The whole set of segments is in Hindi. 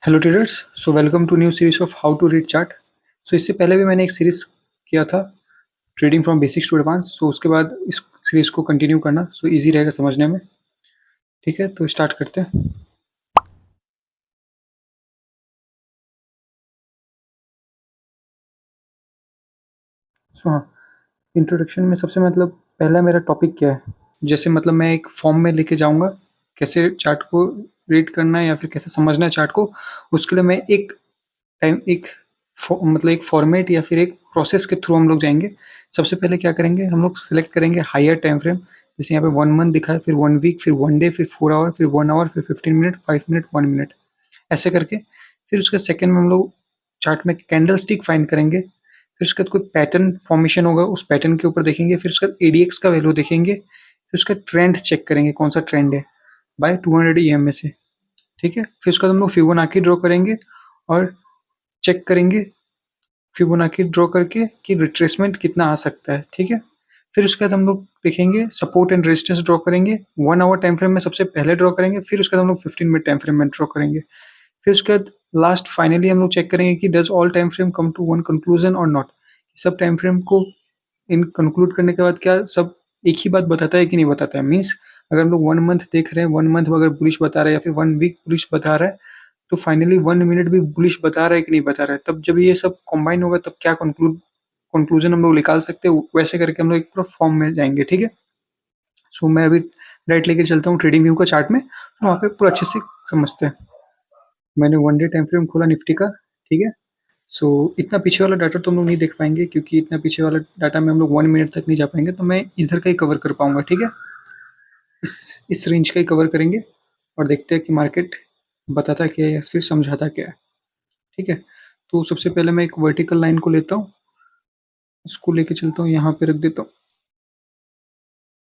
Hello traders. So welcome to new series of how to read chart. So इससे पहले भी मैंने एक सीरीज किया था, trading from basics to advance. So उसके बाद इस सीरीज को कंटिन्यू करना सो इजी रहेगा समझने में। ठीक है, तो स्टार्ट करते हैं। सो हाँ, इंट्रोडक्शन में सबसे पहला मेरा टॉपिक क्या है। जैसे मैं एक फॉर्म में लेके जाऊंगा कैसे चार्ट को रीड करना है या फिर कैसे समझना है चार्ट को। उसके लिए मैं एक टाइम एक एक फॉर्मेट या फिर एक प्रोसेस के थ्रू हम लोग जाएंगे। सबसे पहले क्या करेंगे, हम लोग सेलेक्ट करेंगे हायर टाइम फ्रेम। जैसे यहाँ पे 1 मंथ दिखा है, फिर 1 वीक, फिर 1 डे, फिर 4 आवर, फिर 1 आवर, फिर 15 मिनट, 5 मिनट, 1 मिनट, ऐसे करके। फिर उसके सेकंड में हम लोग चार्ट में कैंडल स्टिक फाइंड करेंगे। फिर उसके बाद कोई पैटर्न फॉर्मेशन होगा, उस पैटर्न के ऊपर देखेंगे। फिर उसके बाद एडीएक्स का वैल्यू देखेंगे। फिर उसका ट्रेंड चेक करेंगे कौन सा ट्रेंड है बाय 200 EM से। ठीक है, फिर उसके बाद हम लोग फिबोनाची ड्रॉ करेंगे और चेक करेंगे फिबोनाची ड्रॉ करके कि रिट्रेसमेंट कितना आ सकता है। ठीक है, फिर उसके बाद हम लोग देखेंगे सपोर्ट एंड रेजिस्टेंस ड्रॉ करेंगे। 1 आवर टाइम फ्रेम में सबसे पहले ड्रॉ करेंगे, फिर उसके बाद हम लोग 15 मिनट टाइम फ्रेम में ड्रॉ करेंगे। फिर उसके बाद लास्ट फाइनली हम लोग चेक करेंगे कि does all time frame come to one conclusion और नॉट। सब टाइम फ्रेम को इन कंक्लूड करने के बाद क्या सब एक ही बात बताता है कि नहीं बताता है। मीन्स अगर हम लोग 1 मंथ देख रहे हैं, 1 मंथ अगर बुलिश बता रहा है या फिर 1 वीक बुलिश बता रहा है, तो फाइनली 1 मिनट भी बुलिश बता रहा है कि नहीं बता रहा है। तब जब ये सब कंबाइन होगा तब क्या कंक्लूजन हम लोग निकाल सकते हैं। वैसे करके हम लोग एक पूरा फॉर्म में जाएंगे। ठीक है, सो मैं अभी डायरेक्ट लेके चलता हूँ ट्रेडिंग व्यू का चार्ट में, तो वहाँ पे पूरा अच्छे से समझते हैं। मैंने 1 डे टाइम फ्रेम खोला निफ्टी का। ठीक है, सो इतना पीछे वाला डाटा तो हम लोग नहीं देख पाएंगे क्योंकि इतना पीछे वाला डाटा में हम लोग 1 मिनट तक नहीं जा पाएंगे, तो मैं इधर का ही कवर कर पाऊंगा। ठीक है, इस रेंज का ही कवर करेंगे और देखते हैं कि मार्केट बताता क्या है या फिर समझाता क्या है। ठीक है, तो सबसे पहले मैं एक वर्टिकल लाइन को लेता हूँ, इसको लेके चलता हूँ, यहाँ पे रख देता हूँ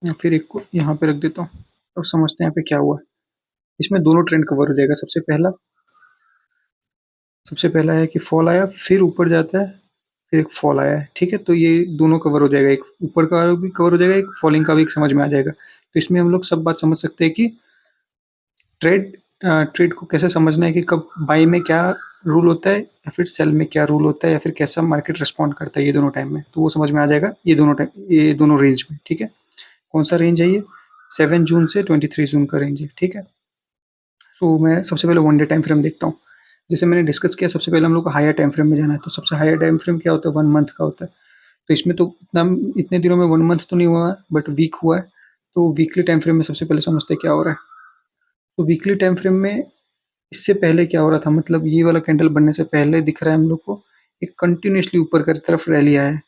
या फिर एक को यहाँ पे रख देता हूँ और समझते हैं यहाँ पे क्या हुआ। इसमें दोनों ट्रेंड कवर हो जाएगा। सबसे पहला है कि फॉल आया, फिर ऊपर जाता है, फिर एक फॉल आया है। ठीक है, तो ये दोनों कवर हो जाएगा, एक ऊपर का भी कवर हो जाएगा, एक फॉलिंग का भी समझ में आ जाएगा। तो इसमें हम लोग सब बात समझ सकते हैं कि ट्रेड ट्रेड को कैसे समझना है कि कब बाई में क्या रूल होता है या फिर सेल में क्या रूल होता है या फिर कैसा मार्केट रिस्पॉन्ड करता है ये दोनों टाइम में। तो वो समझ में आ जाएगा ये दोनों रेंज में। ठीक है, कौन सा रेंज है ये? 7 जून से 23 जून का रेंज है। ठीक है, सो मैं सबसे पहले 1 डे टाइम फ्रेम देखता हूँ। जैसे मैंने डिस्कस किया, सबसे पहले हम लोग को हायर टाइम फ्रेम में जाना है। तो सबसे हायर टाइम फ्रेम क्या होता है? 1 मंथ का होता है। तो इसमें तो इतने दिनों में 1 मंथ तो नहीं हुआ बट वीक हुआ है। तो वीकली टाइम फ्रेम में सबसे पहले समझते हैं क्या हो रहा है। तो वीकली टाइम फ्रेम में इससे पहले क्या हो रहा था, ये वाला कैंडल बनने से पहले दिख रहा है हम लोग को एक कंटिन्यूसली ऊपर की तरफ रैली आया है।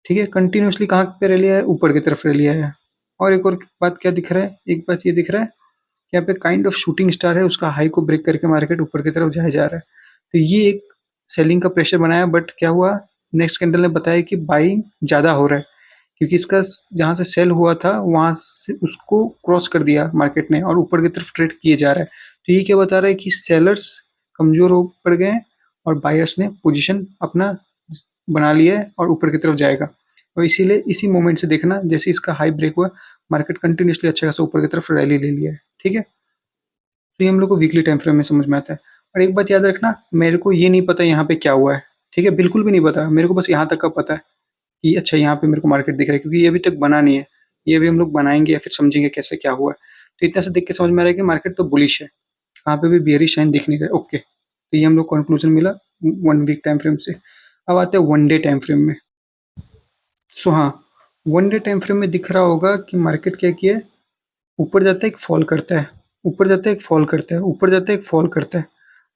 ठीक है, कंटिन्यूसली कहाँ पे रैली आया है? ऊपर की तरफ रैली आया है। और एक और बात क्या दिख रहा है, एक बात ये दिख रहा है कि यहाँ पे काइंड ऑफ शूटिंग स्टार है, उसका हाई को ब्रेक करके मार्केट ऊपर की तरफ जाया जा रहा है। तो ये एक सेलिंग का प्रेशर बनाया, बट क्या हुआ, नेक्स्ट कैंडल ने बताया कि बाइंग ज़्यादा हो रहा है क्योंकि इसका जहाँ से सेल हुआ था वहाँ से उसको क्रॉस कर दिया मार्केट ने और ऊपर की तरफ ट्रेड किए जा रहा है। तो ये क्या बता रहा है कि सेलर्स कमजोर हो पड़ गए हैं और बायर्स ने पोजीशन अपना बना लिया है और ऊपर की तरफ जाएगा। और इसीलिए इसी मोमेंट से देखना, जैसे इसका हाई ब्रेक हुआ मार्केट कंटिन्यूसली अच्छा खासा ऊपर की तरफ रैली ले लिया है। ठीक है, तो ये हम लोग को वीकली टाइम फ्रेम में समझ में आता है। और एक बात याद रखना, मेरे को ये नहीं पता यहाँ पे क्या हुआ है। ठीक है, बिल्कुल भी नहीं पता, मेरे को बस यहाँ तक का पता है कि अच्छा यहाँ पे मेरे को मार्केट दिख रहा है क्योंकि ये अभी तक बना नहीं है। ये अभी हम लोग बनाएंगे या फिर समझेंगे कैसे क्या हुआ है। तो इतना से देख के समझ में आ रहा है कि मार्केट तो बुलिश है, कहाँ पे भी बियरिश साइन दिख नहीं रहा है। ओके, तो ये हम लोग कंक्लूजन मिला 1 वीक टाइम फ्रेम से। अब आते हैं 1 डे टाइम फ्रेम में। सो हाँ, 1 डे टाइम फ्रेम में दिख रहा होगा कि मार्केट क्या किया है, ऊपर जाता है एक फॉल करता है, ऊपर जाता है एक फॉल करता है, ऊपर जाता है एक फॉल करता है।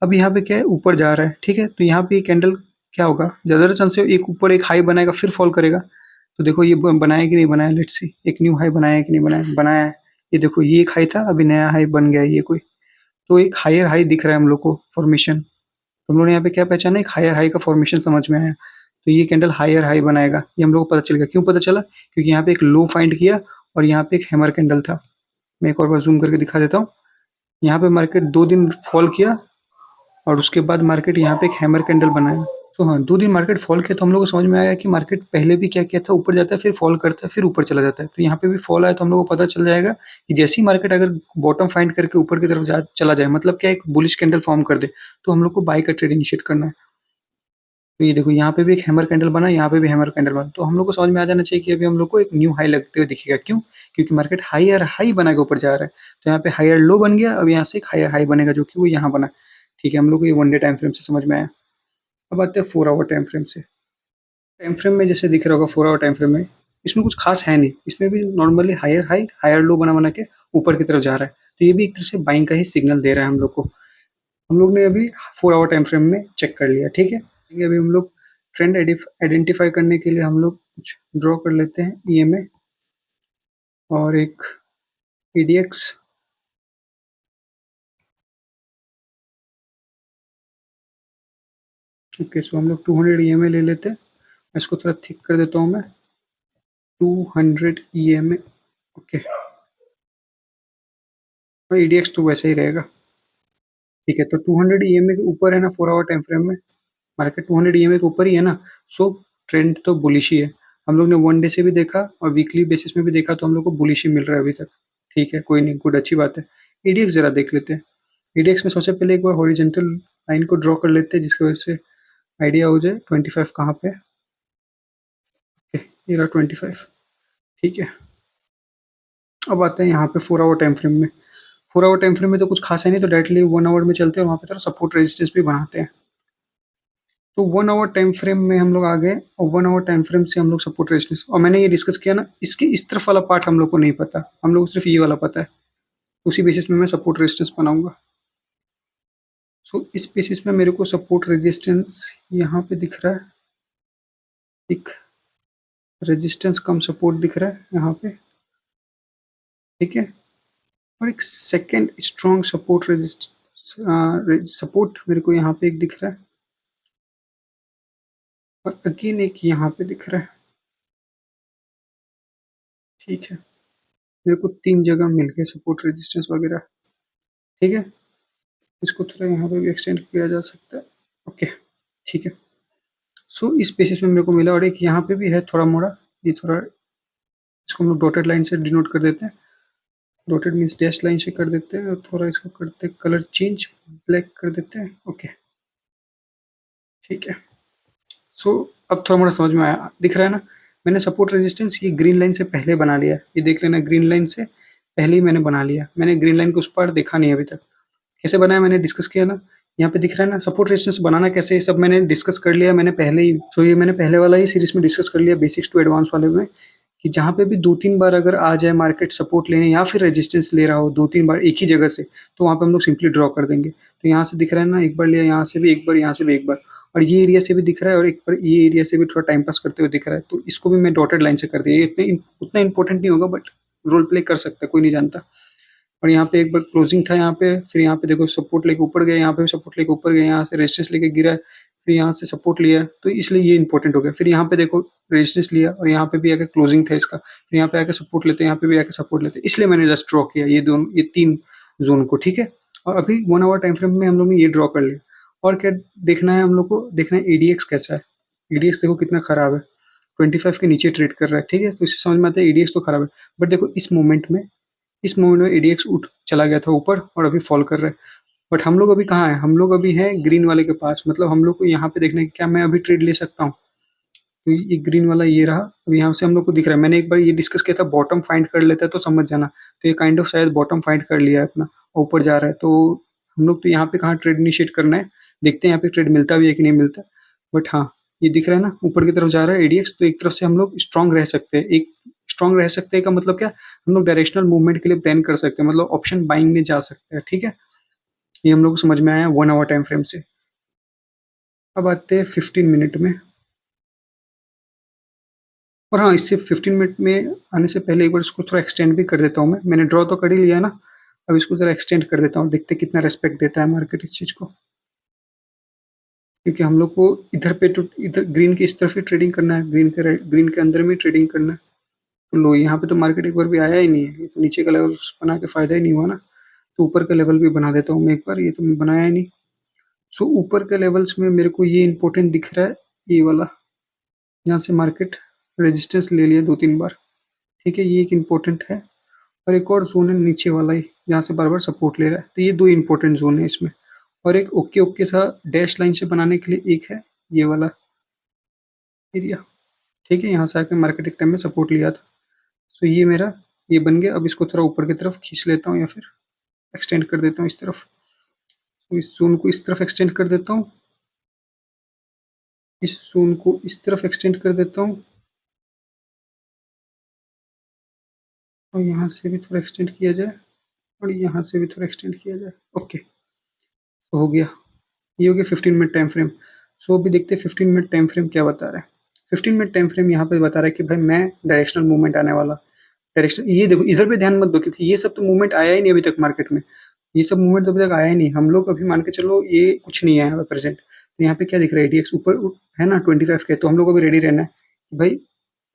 अब यहाँ पे क्या है, ऊपर जा रहा है। ठीक है, तो यहाँ पे ये कैंडल क्या होगा, ज़्यादा चांस है एक ऊपर एक हाई बनाएगा फिर फॉल करेगा। तो देखो ये बनाया कि नहीं बनाया, लेट्स सी एक न्यू हाई बनाया है कि नहीं बनाया, बनाया है। ये देखो ये एक हाई था, अभी नया हाई बन गया है ये कोई। तो एक हायर हाई दिख रहा है हम लोग को फॉर्मेशन। तो हम लोग ने यहाँ पे क्या पहचाना, एक हायर हाई का फॉर्मेशन समझ में आया। तो ये कैंडल हायर हाई बनाएगा, ये हम लोग को पता चल गया। क्यों पता चला? क्योंकि यहाँ पे एक लो फाइंड किया और यहाँ पे एक हैमर कैंडल था। मैं एक और बार जूम करके दिखा देता हूँ। यहाँ पे मार्केट 2 दिन फॉल किया और उसके बाद मार्केट यहाँ पे एक हैमर कैंडल बनाया। तो हाँ, 2 दिन मार्केट फॉल किया तो हम लोगों को समझ में आया कि मार्केट पहले भी क्या किया था, ऊपर जाता है, फिर फॉल करता है, फिर ऊपर चला जाता है। तो यहाँ पे भी फॉल आया तो हम लोगों को पता चल जाएगा कि जैसे ही मार्केट अगर बॉटम फाइंड करके ऊपर की तरफ चला जाए, मतलब क्या एक बुलिश कैंडल फॉर्म कर दे, तो हम लोग को बाय का ट्रेड इनिशिएट करना है। तो ये देखो यहाँ पे भी एक हैमर कैंडल बना, यहाँ पे भी हैमर कैंडल बना। तो हम लोग को समझ में आ जाना चाहिए कि अभी हम लोग को एक न्यू हाई लगते हुए दिखेगा। क्यों? क्योंकि मार्केट हायर हाई बना के ऊपर जा रहा है। तो यहाँ पे हायर लो बन गया, अब यहाँ से एक हायर हाई बनेगा जो कि वो यहाँ बना। ठीक है, हम लोग को ये 1 डे टाइम फ्रेम से समझ में आया। अब आते हैं 4 आवर टाइम फ्रेम से। टाइम फ्रेम में जैसे दिख रहा होगा 4 आवर टाइम फ्रेम में, इसमें कुछ खास है नहीं। इसमें भी normally higher high, higher low बना के ऊपर की तरफ जा रहा है। तो ये भी एक तरह से बाइंग का ही सिग्नल दे रहा है हम लोग को। हम लोग ने अभी 4 आवर टाइम फ्रेम में चेक कर लिया, ठीक है। अभी हम लोग ट्रेंड आइडेंटिफाई करने के लिए हम लोग कुछ ड्रॉ कर लेते हैं, ईएमए और एक ईडीएक्स। ओके, सो हम लोग 200 ईएमए ले लेते हैं। इसको थोड़ा थिक कर देता हूँ मैं, 200 ईएमए। ओके, और ईडीएक्स तो वैसे ही रहेगा। ठीक है, तो 200 ईएमए के ऊपर है ना 4 आवर टाइम फ्रेम में, मार्केट 200 ईएमए के ऊपर ही है ना। सो ट्रेंड तो बुलिश ही है। हम लोग ने 1 डे से भी देखा और वीकली बेसिस में भी देखा, तो हम लोग को बुलिश ही मिल रहा है अभी तक। ठीक है, कोई नहीं, गुड, अच्छी बात है। ईडीएक्स जरा देख लेते हैं। ईडीएक्स में सबसे पहले एक बार हॉरिजॉन्टल लाइन को ड्रॉ कर लेते हैं, जिसकी वजह से आइडिया हो जाए 25 कहाँ पे। ओके, ये रहा 25। ठीक है, अब आते हैं यहाँ पे 4 आवर टाइम फ्रेम में। 4 आवर टाइम फ्रेम में तो कुछ खास है नहीं, तो डायरेक्टली 1 आवर में चलते हैं, वहाँ पे थोड़ा सपोर्ट रेजिस्टेंस भी बनाते हैं। तो 1 आवर टाइम फ्रेम में हम लोग आ गए, और 1 आवर टाइम फ्रेम से हम लोग सपोर्ट रेजिस्टेंस, और मैंने ये डिस्कस किया ना, इसके इस तरफ वाला पार्ट हम लोग को नहीं पता, हम लोग को सिर्फ ये वाला पता है। उसी बेसिस में मैं सपोर्ट रेजिस्टेंस बनाऊंगा। सो इस बेसिस में मेरे को सपोर्ट रेजिस्टेंस यहाँ पे दिख रहा है, एक रेजिस्टेंस कम सपोर्ट दिख रहा है यहाँ पे। ठीक है, और एक सेकेंड स्ट्रॉन्ग सपोर्ट सपोर्ट मेरे को यहाँ पे एक दिख रहा है, और अगेन एक यहाँ पे दिख रहा है। ठीक है, मेरे को 3 जगह मिल गए सपोर्ट रेजिस्टेंस वगैरह। ठीक है, इसको थोड़ा यहाँ पे भी एक्सटेंड किया जा सकता है। ओके, ठीक है। सो इस बेसिस में मेरे को मिला, और एक यहाँ पे भी है थोड़ा मोड़ा, ये थोड़ा, इसको हम लोग डॉटेड लाइन से डिनोट कर देते हैं। डॉटेड मीन्स डैश लाइन से कर देते हैं, और थोड़ा इसको करते हैं कलर चेंज, ब्लैक कर देते हैं। ओके, ठीक है। सो अब थोड़ा मोड़ा समझ में आया, दिख रहा है ना। मैंने सपोर्ट रेजिस्टेंस ये ग्रीन लाइन से पहले बना लिया, ये देख लेना, ग्रीन लाइन से पहले ही मैंने बना लिया। मैंने ग्रीन लाइन को उस पार देखा नहीं अभी तक, कैसे बनाया मैंने डिस्कस किया ना। यहाँ पे दिख रहा है ना सपोर्ट रेजिस्टेंस बनाना कैसे, ये सब मैंने डिस्कस कर लिया मैंने पहले ही। सो ये मैंने पहले वाला ही सीरीज में डिस्कस कर लिया, बेसिक्स टू एडवांस वाले में, कि जहाँ पे भी 2-3 बार अगर आ जाए मार्केट सपोर्ट लेने या फिर रेजिस्टेंस ले रहा हो 2-3 बार एक ही जगह से, तो वहाँ पे हम लोग सिंपली ड्रॉ कर देंगे। तो यहाँ से दिख रहा है ना, एक बार लिया यहाँ से भी एक बार, यहाँ से भी एक बार, और ये एरिया से भी दिख रहा है, और एक बार ये एरिया से भी थोड़ा टाइम पास करते हुए दिख रहा है। तो इसको भी मैं डॉटेड लाइन से कर दिया। ये उतना इंपॉर्टेंट नहीं होगा, बट रोल प्ले कर सकता है, कोई नहीं जानता। और यहाँ पे एक बार क्लोजिंग था यहाँ पे, फिर यहाँ पे देखो सपोर्ट लेके ऊपर गया, यहाँ पे भी सपोर्ट लेके ऊपर गया, यहाँ से रेजिस्टेंस लेके गिरा, फिर यहाँ से सपोर्ट लिया, तो इसलिए ये इंपॉर्टेंट हो गया। फिर यहाँ पे देखो रेजिस्टेंस लिया, और यहाँ पे भी आके क्लोजिंग था इसका, फिर यहाँ पे आके सपोर्ट लेते, यहाँ पे भी आके सपोर्ट लेते, इसलिए मैंने जस्ट ड्रॉ किया ये दोनों, ये 3 जोन को। ठीक है, और अभी 1 आवर टाइम फ्रेम में हम लोग ने ये ड्रॉ कर लिया। और क्या देखना है हम लोग को, देखना है ईडीएक्स कैसा है। ईडीएक्स देखो कितना खराब है, 25 के नीचे ट्रेड कर रहा है। ठीक है, तो इससे समझ में आता है ईडीएक्स तो खराब है। बट देखो इस मोमेंट में ईडीएक्स उठ चला गया था ऊपर, और अभी फॉल कर रहा है। बट हम लोग अभी कहाँ है, हम लोग अभी हैं ग्रीन वाले के पास, मतलब हम लोग को यहाँ पे देखना है क्या मैं अभी ट्रेड ले सकता हूँ। तो ये ग्रीन वाला ये रहा, अब यहाँ से हम लोग को दिख रहा है। मैंने एक बार ये डिस्कस किया था, बॉटम फाइंड कर लेता है तो समझ जाना। तो ये काइंड ऑफ शायद बॉटम फाइंड कर लिया है अपना, ऊपर जा रहा है। तो हम लोग तो यहाँ पे कहाँ ट्रेड इनिशिएट करना है, देखते हैं यहाँ पे ट्रेड मिलता भी है कि नहीं मिलता। बट हाँ, ये दिख रहा है ना ऊपर की तरफ जा रहा है एडीएक्स, तो एक तरफ से हम लोग स्ट्रांग रह सकते हैं। एक स्ट्रांग रह सकते हैं का मतलब क्या, हम लोग डायरेक्शनल मूवमेंट के लिए प्लान कर सकते हैं, मतलब ऑप्शन बाइंग में जा सकते हैं। ठीक है, ये हम लोग को समझ में आया 1 आवर टाइम फ्रेम से। अब आते हैं 15 मिनट में। और हाँ, इससे 15 मिनट में आने से पहले एक बार इसको थोड़ा एक्सटेंड भी कर देता हूँ मैं। मैंने ड्रॉ तो कर ही लिया ना, अब इसको ज़रा एक्सटेंड कर देता हूँ, देखते कितना रेस्पेक्ट देता है मार्केट इस चीज़ को। क्योंकि हम लोग को इधर पे तो इधर ग्रीन की इस तरफ ही ट्रेडिंग करना है, ग्रीन के अंदर में ट्रेडिंग करना है। तो लो, यहाँ पे तो मार्केट एक बार भी आया ही नहीं है, ये तो नीचे का लेवल बना के फ़ायदा ही नहीं हुआ ना। तो ऊपर का लेवल भी बना देता हूँ मैं एक बार, ये तो मैं बनाया ही नहीं। सो ऊपर के लेवल्स में मेरे को ये इंपॉर्टेंट दिख रहा है, ये वाला, यहाँ से मार्केट रेजिस्टेंस ले लिया 2-3 बार, ठीक है, ये एक इम्पोर्टेंट है। और एक और जोन है नीचे वाला ही, यहाँ से बार बार सपोर्ट ले रहा है, तो ये 2 इम्पोर्टेंट जोन है इसमें। और एक ओके ओके सा डैश लाइन से बनाने के लिए एक है ये वाला एरिया, ठीक है, यहाँ से आके मार्केट एक टाइम में सपोर्ट लिया था। सो ये मेरा ये बन गया। अब इसको थोड़ा ऊपर की तरफ खींच लेता हूँ या फिर एक्सटेंड कर देता हूँ इस तरफ। तो इस जोन को इस तरफ एक्सटेंड कर देता हूँ, इस जोन को इस तरफ एक्सटेंड कर देता हूँ, और यहाँ से भी थोड़ा एक्सटेंड किया जाए, और यहाँ से भी थोड़ा एक्सटेंड किया जाए। ओके, तो हो गया, ये हो गया 15 मिनट टाइम फ्रेम। सो अभी देखते हैं 15 मिनट टाइम फ्रेम क्या बता रहा है। 15 मिनट टाइम फ्रेम यहाँ पे बता रहा है कि भाई मैं डायरेक्शनल मूवमेंट आने वाला, डायरेक्शन, ये देखो इधर पे ध्यान मत दो, क्योंकि ये सब तो मूवमेंट आया ही नहीं अभी तक मार्केट में, ये सब मूवमेंट तो अभी तक आया ही नहीं। हम लोग अभी मान के चलो ये कुछ नहीं है यहाँ पे प्रेजेंट। तो यहाँ पे क्या दिख रहा है, एडीएक्स ऊपर है ना 25 के, तो हम लोग को भी रेडी रहना है कि भाई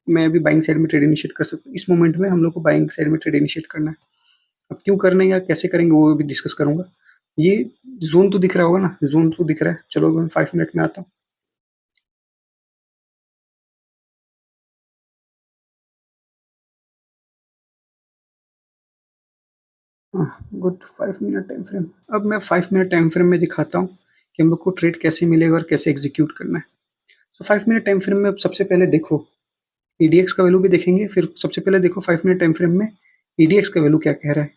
मैं अभी बाइंग साइड में ट्रेड इनिशिएट कर सकता हूँ। इस मोमेंट में हम लोग को बाइंग साइड में ट्रेड इनिशिएट करना है। अब क्यों करना है या कैसे करेंगे वो भी डिस्कस करूंगा। ये जोन तो दिख रहा होगा ना, जोन तो दिख रहा है। चलो मैं 5 मिनट में आता हूँ। Good, 5 minute time frame. अब मैं 5 मिनट टाइम फ्रेम में दिखाता हूँ कि हम लोग को ट्रेड कैसे मिलेगा और कैसे एग्जीक्यूट करना है। तो 5 मिनट टाइम फ्रेम में अब सबसे पहले देखो ईडीएक्स का वैल्यू भी देखेंगे, फिर सबसे पहले देखो 5 मिनट टाइम फ्रेम में ईडीएक्स का वैल्यू क्या कह रहा है।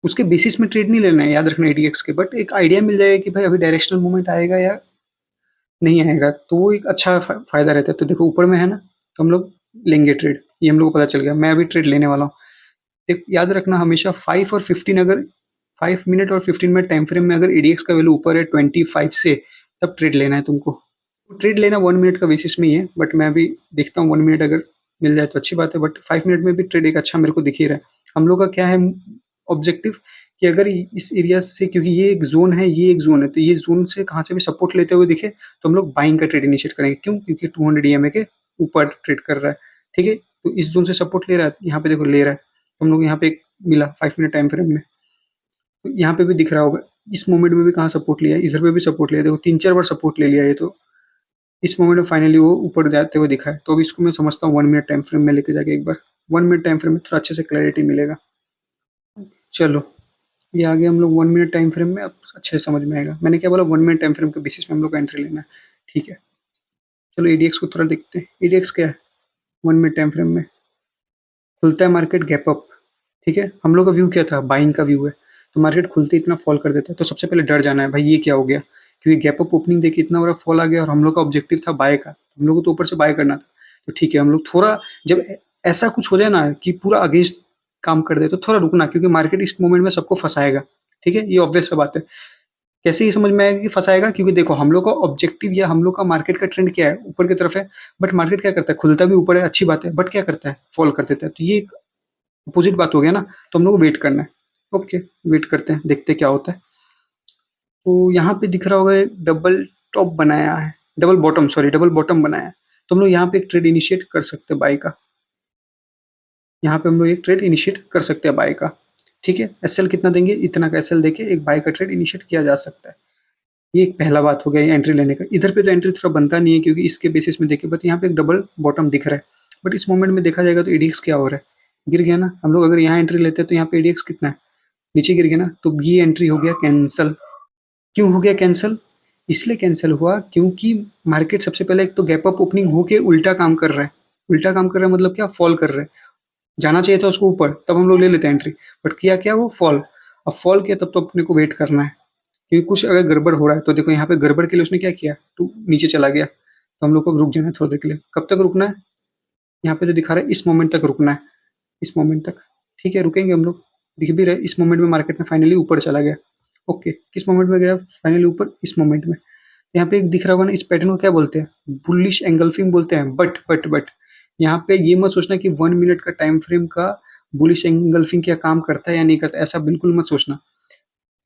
उसके बेसिस में ट्रेड नहीं लेना है, याद रखना ईडीएक्स के, बट एक आइडिया मिल जाएगा कि भाई अभी डायरेक्शनल मूवमेंट आएगा या नहीं आएगा, तो वो एक अच्छा फायदा रहता है। तो देखो ऊपर में है ना, तो हम लोग लेंगे ट्रेड, ये हम लोग को पता चल गया। मैं अभी ट्रेड लेने वाला हूँ। एक याद रखना हमेशा 5 और 15, अगर 5 मिनट और 15 मिनट टाइम फ्रेम में अगर ईडीएक्स का वैल्यू ऊपर है 25 से, तब ट्रेड लेना है तुमको। ट्रेड लेना 1 मिनट का बेसिस में ही है, बट मैं अभी देखता हूँ 1 मिनट अगर मिल जाए तो अच्छी बात है, बट 5 मिनट में भी ट्रेड एक अच्छा मेरे को दिख ही रहा है। हम लोग का क्या है ऑब्जेक्टिव, कि अगर इस एरिया से, क्योंकि ये एक जोन है, ये एक जोन है, तो ये जोन से कहाँ से भी सपोर्ट लेते हुए दिखे तो हम लोग बाइंग का ट्रेड इनिशिएट करेंगे। क्यों? क्योंकि 200 ईएमए के ऊपर ट्रेड कर रहा है, ठीक है। तो इस जोन से सपोर्ट ले रहा है, यहाँ पे देखो ले रहा है, तो हम लोग यहाँ पे मिला 5 मिनट टाइम फ्रेम में। तो यहाँ पे भी दिख रहा होगा, इस मोमेंट में भी कहाँ सपोर्ट लिया, इधर पे भी सपोर्ट लिया, देखो 3-4 बार सपोर्ट ले लिया ये। तो इस मोमेंट में फाइनली वो ऊपर जाते हुए दिखा है। तो अब इसको मैं समझता हूँ 1 मिनट टाइम फ्रेम में लेके जाके एक बार 1 मिनट टाइम फ्रेम में थोड़ा अच्छे से क्लैरिटी मिलेगा। चलो ये आगे हम लोग 1 मिनट टाइम फ्रेम में अब अच्छे से समझ में आएगा। मैंने क्या बोला, 1 मिनट टाइम फ्रेम के बेसिस में हम लोग का एंट्री लेना है, ठीक है। चलो एडीएक्स को थोड़ा देखते हैं। एडीएक्स क्या है 1 मिनट टाइम फ्रेम में, खुलता है मार्केट गैप अप, ठीक है। हम लोग का व्यू क्या था, बाइंग का व्यू है, तो मार्केट खुलते इतना फॉल कर देता है, तो सबसे पहले डर जाना है भाई ये क्या हो गया, क्योंकि गैप अप ओपनिंग देखिए इतना बड़ा फॉल आ गया, और हम लोग का ऑब्जेक्टिव था बाय का, हम लोग को तो ऊपर से बाय करना था। तो ठीक है, हम लोग थोड़ा, जब ऐसा कुछ हो जाए ना कि पूरा अगेंस्ट काम कर दे, तो थोड़ा रुकना, क्योंकि मार्केट इस मोमेंट में सबको फंसाएगा, ठीक है। ये ऑब्वियस सा बात है। कैसे ये समझ में आएगा कि फंसाएगा, क्योंकि देखो हम लोग का ऑब्जेक्टिव या हम लोग का मार्केट का ट्रेंड क्या है, ऊपर की तरफ है, बट मार्केट क्या करता है, खुलता भी ऊपर है, अच्छी बात है, बट क्या करता है, फॉल कर देता है। तो ये अपोजिट बात हो गया ना, तो हम लोग को वेट करना है। ओके, वेट करते हैं, देखते हैं क्या होता है। तो यहाँ पे दिख रहा होगा एक डबल टॉप बनाया है, double bottom, sorry double bottom बनाया है, तो हम लोग यहाँ पे एक ट्रेड इनिशिएट कर सकते हैं बाय का। यहाँ पे हम लोग एक ट्रेड इनिशिएट कर सकते हैं बाय का, ठीक है। एसएल कितना देंगे, इतना का एसएल देके एक बाय का ट्रेड इनिशिएट किया जा सकता है। ये एक पहला बात हो गया एंट्री लेने का। इधर पे तो एंट्री थोड़ा बनता नहीं है, क्योंकि इसके बेसिस में देखिए, बट यहाँ पे एक डबल बॉटम दिख रहा है। बट इस मोमेंट में देखा जाएगा तो एडीएक्स क्या हो रहा है, गिर गया ना। हम लोग अगर यहाँ एंट्री लेते हैं तो यहाँ पे एडीएक्स कितना है, नीचे गिर गया ना, तो ये एंट्री हो गया कैंसल। क्यों हो गया कैंसल? इसलिए कैंसल हुआ क्योंकि मार्केट सबसे पहले एक तो गैप अप ओपनिंग होके उल्टा काम कर रहा है। उल्टा काम कर रहा है मतलब क्या, फॉल कर रहा है। जाना चाहिए था उसको ऊपर, तब हम लोग ले लेते हैं एंट्री, बट किया क्या, वो फॉल। अब फॉल किया तब तो अपने को वेट करना है, क्योंकि कुछ अगर गड़बड़ हो रहा है। तो देखो यहाँ पे गड़बड़ के लिए उसने क्या किया, तो नीचे चला गया, तो हम लोग को रुक जाना है थोड़ी देर के लिए। कब तक रुकना है, यहाँ पे जो दिखा रहा है इस मोमेंट तक रुकना है, इस मोमेंट तक, ठीक है, रुकेंगे हम लोग। दिख भी रहा है इस मोमेंट में मार्केट में फाइनली ऊपर चला गया। ओके, किस मोमेंट में गया फाइनली ऊपर, इस मोमेंट में। यहाँ पे एक दिख रहा होगा ना, इस पैटर्न को क्या बोलते हैं, बुलिश एंगल्फिंग बोलते हैं। बट यहाँ पे ये मत सोचना कि 1 मिनट का टाइम फ्रेम का बुलिश एंगल्फिंग क्या काम करता है या नहीं करता, ऐसा बिल्कुल मत सोचना।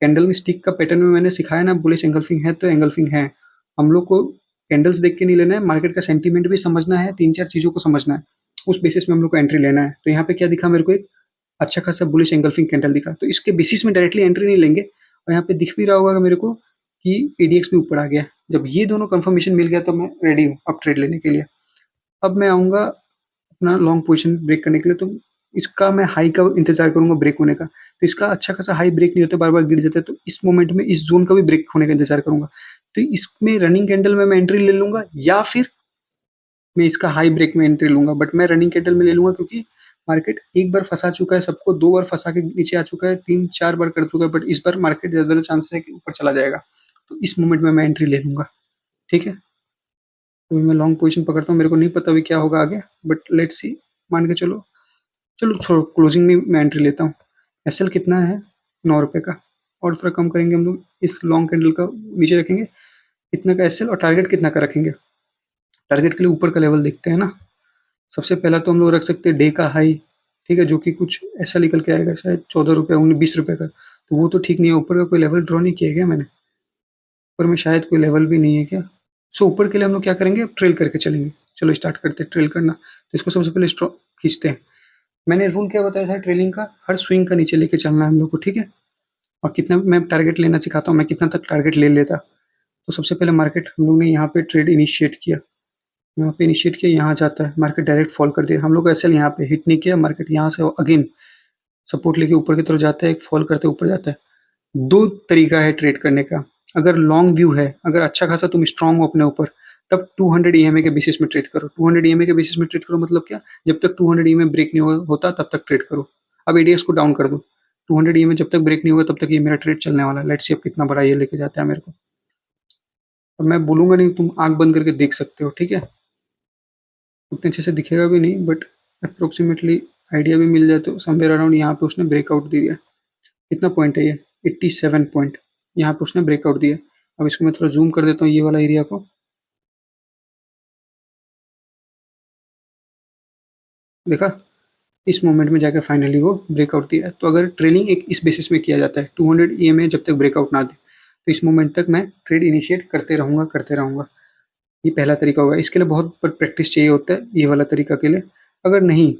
कैंडल स्टिक का पैटर्न में मैंने सिखाया ना, बुलिश एंगल्फिंग है तो एंगल्फिंग है। हम लोग को कैंडल्स देख के नहीं लेना है, मार्केट का सेंटीमेंट भी समझना है, 3-4 चीज़ों को समझना है, उस बेसिस में हम लोग को एंट्री लेना है। तो यहाँ पे क्या दिखा मेरे को, एक अच्छा खासा बुलिश एंगल्फिंग कैंडल दिखा, तो इसके बेसिस में डायरेक्टली एंट्री नहीं लेंगे। और यहाँ पे दिख भी रहा होगा मेरे को कि एडीएक्स भी ऊपर आ गया। जब ये दोनों कंफर्मेशन मिल गया तो मैं रेडी हूँ अब ट्रेड लेने के लिए। अब मैं आऊँगा अपना लॉन्ग पोजीशन ब्रेक करने के लिए, तो इसका मैं हाई का इंतज़ार करूँगा ब्रेक होने का। तो इसका अच्छा खासा हाई ब्रेक नहीं होता, बार-बार गिर जाता है, तो इस मोमेंट में इस ज़ोन का भी ब्रेक होने का इंतज़ार करूँगा। तो इसमें रनिंग कैंडल में मैं एंट्री ले लूँगा या फिर मैं इसका हाई ब्रेक में एंट्री लूँगा, बट मैं रनिंग कैंडल में ले लूँगा क्योंकि मार्केट एक बार फँसा चुका है सबको, 2 बार फँसा के नीचे आ चुका है, 3-4 बार कर चुका है, बट इस बार मार्केट ज़्यादा चांसेस है कि ऊपर चला जाएगा। तो इस मोमेंट में मैं एंट्री ले लूँगा, ठीक है? तो मैं लॉन्ग पोज़ीशन पकड़ता हूँ, मेरे को नहीं पता अभी क्या होगा आगे, बट लेट्स सी। मान के चलो, चलो छोड़ो, क्लोजिंग में मैं एंट्री लेता हूँ। एसएल कितना है? ₹9 का, और थोड़ा कम करेंगे हम लोग, इस लॉन्ग कैंडल का नीचे रखेंगे। कितना का एसएल और टारगेट कितना का रखेंगे? टारगेट के लिए ऊपर का लेवल देखते हैं ना। सबसे पहला तो हम लोग रख सकते हैं डे का हाई, ठीक है, जो कि कुछ ऐसा निकल के आएगा शायद ₹14 ₹20 का। तो वो तो ठीक नहीं है, ऊपर का कोई लेवल ड्रॉ नहीं किया क्या मैंने? ऊपर में शायद कोई लेवल भी नहीं है क्या? सो ऊपर के लिए हम लोग क्या करेंगे, ट्रेल करके चलेंगे। चलो स्टार्ट करते हैं ट्रेल करना। तो इसको सबसे पहले स्ट्रॉ खींचते हैं। मैंने रूल क्या बताया था ट्रेलिंग का? हर स्विंग का नीचे लेके चलना है हम लोग को, ठीक है? और कितना मैं टारगेट लेना सिखाता हूँ, मैं कितना तक टारगेट ले लेता। तो सबसे पहले मार्केट हम लोग ने यहाँ पे ट्रेड इनिशिएट किया। यहाँ पे इनिशिएट किया, यहाँ जाता है, मार्केट डायरेक्ट फॉल कर दिया। हम लोग का एसएल यहाँ पे हिट नहीं किया, मार्केट यहाँ से अगेन सपोर्ट लेके ऊपर की तरफ जाता है, एक फॉल करते ऊपर जाता है। 2 तरीका है ट्रेड करने का। अगर लॉन्ग व्यू है, अगर अच्छा खासा तुम स्ट्रांग हो अपने ऊपर, तब 200 ईएमए के बेसिस में ट्रेड करो। 200 ईएमए के बेसिस में ट्रेड करो मतलब क्या? जब तक 200 ईएमए ब्रेक नहीं होता तब तक ट्रेड करो। अब एडीएक्स को डाउन कर दो। 200 ईएमए जब तक ब्रेक नहीं होगा तब तक ये मेरा ट्रेड चलने वाला है। लेट्स सी अब कितना बड़ा ये लेके जाता है मेरे को। अब मैं बोलूँगा नहीं, तुम आँख बंद करके देख सकते हो, ठीक है? उतने अच्छे से दिखेगा भी नहीं, बट अप्रोक्सीमेटली आइडिया भी मिल जाए तो समवेयर अराउंड यहाँ पे उसने ब्रेकआउट दे दिया। कितना पॉइंट है ये? 87 पॉइंट। यहाँ पे उसने ब्रेकआउट दिया। अब इसको मैं थोड़ा ज़ूम कर देता हूँ ये वाला एरिया को। देखा? इस मोमेंट में जाकर फाइनली वो ब्रेकआउट दिया। तो अगर ट्रेलिंग एक इस बेसिस में किया जाता है, 200 ईएमए जब तक ब्रेकआउट ना दे, तो इस मोमेंट तक मैं ट्रेड इनिशिएट करते रहूँगा, करते रहूँगा। ये पहला तरीका होगा। इसके लिए बहुत प्रैक्टिस चाहिए होता है, ये वाला तरीका के लिए। अगर नहीं,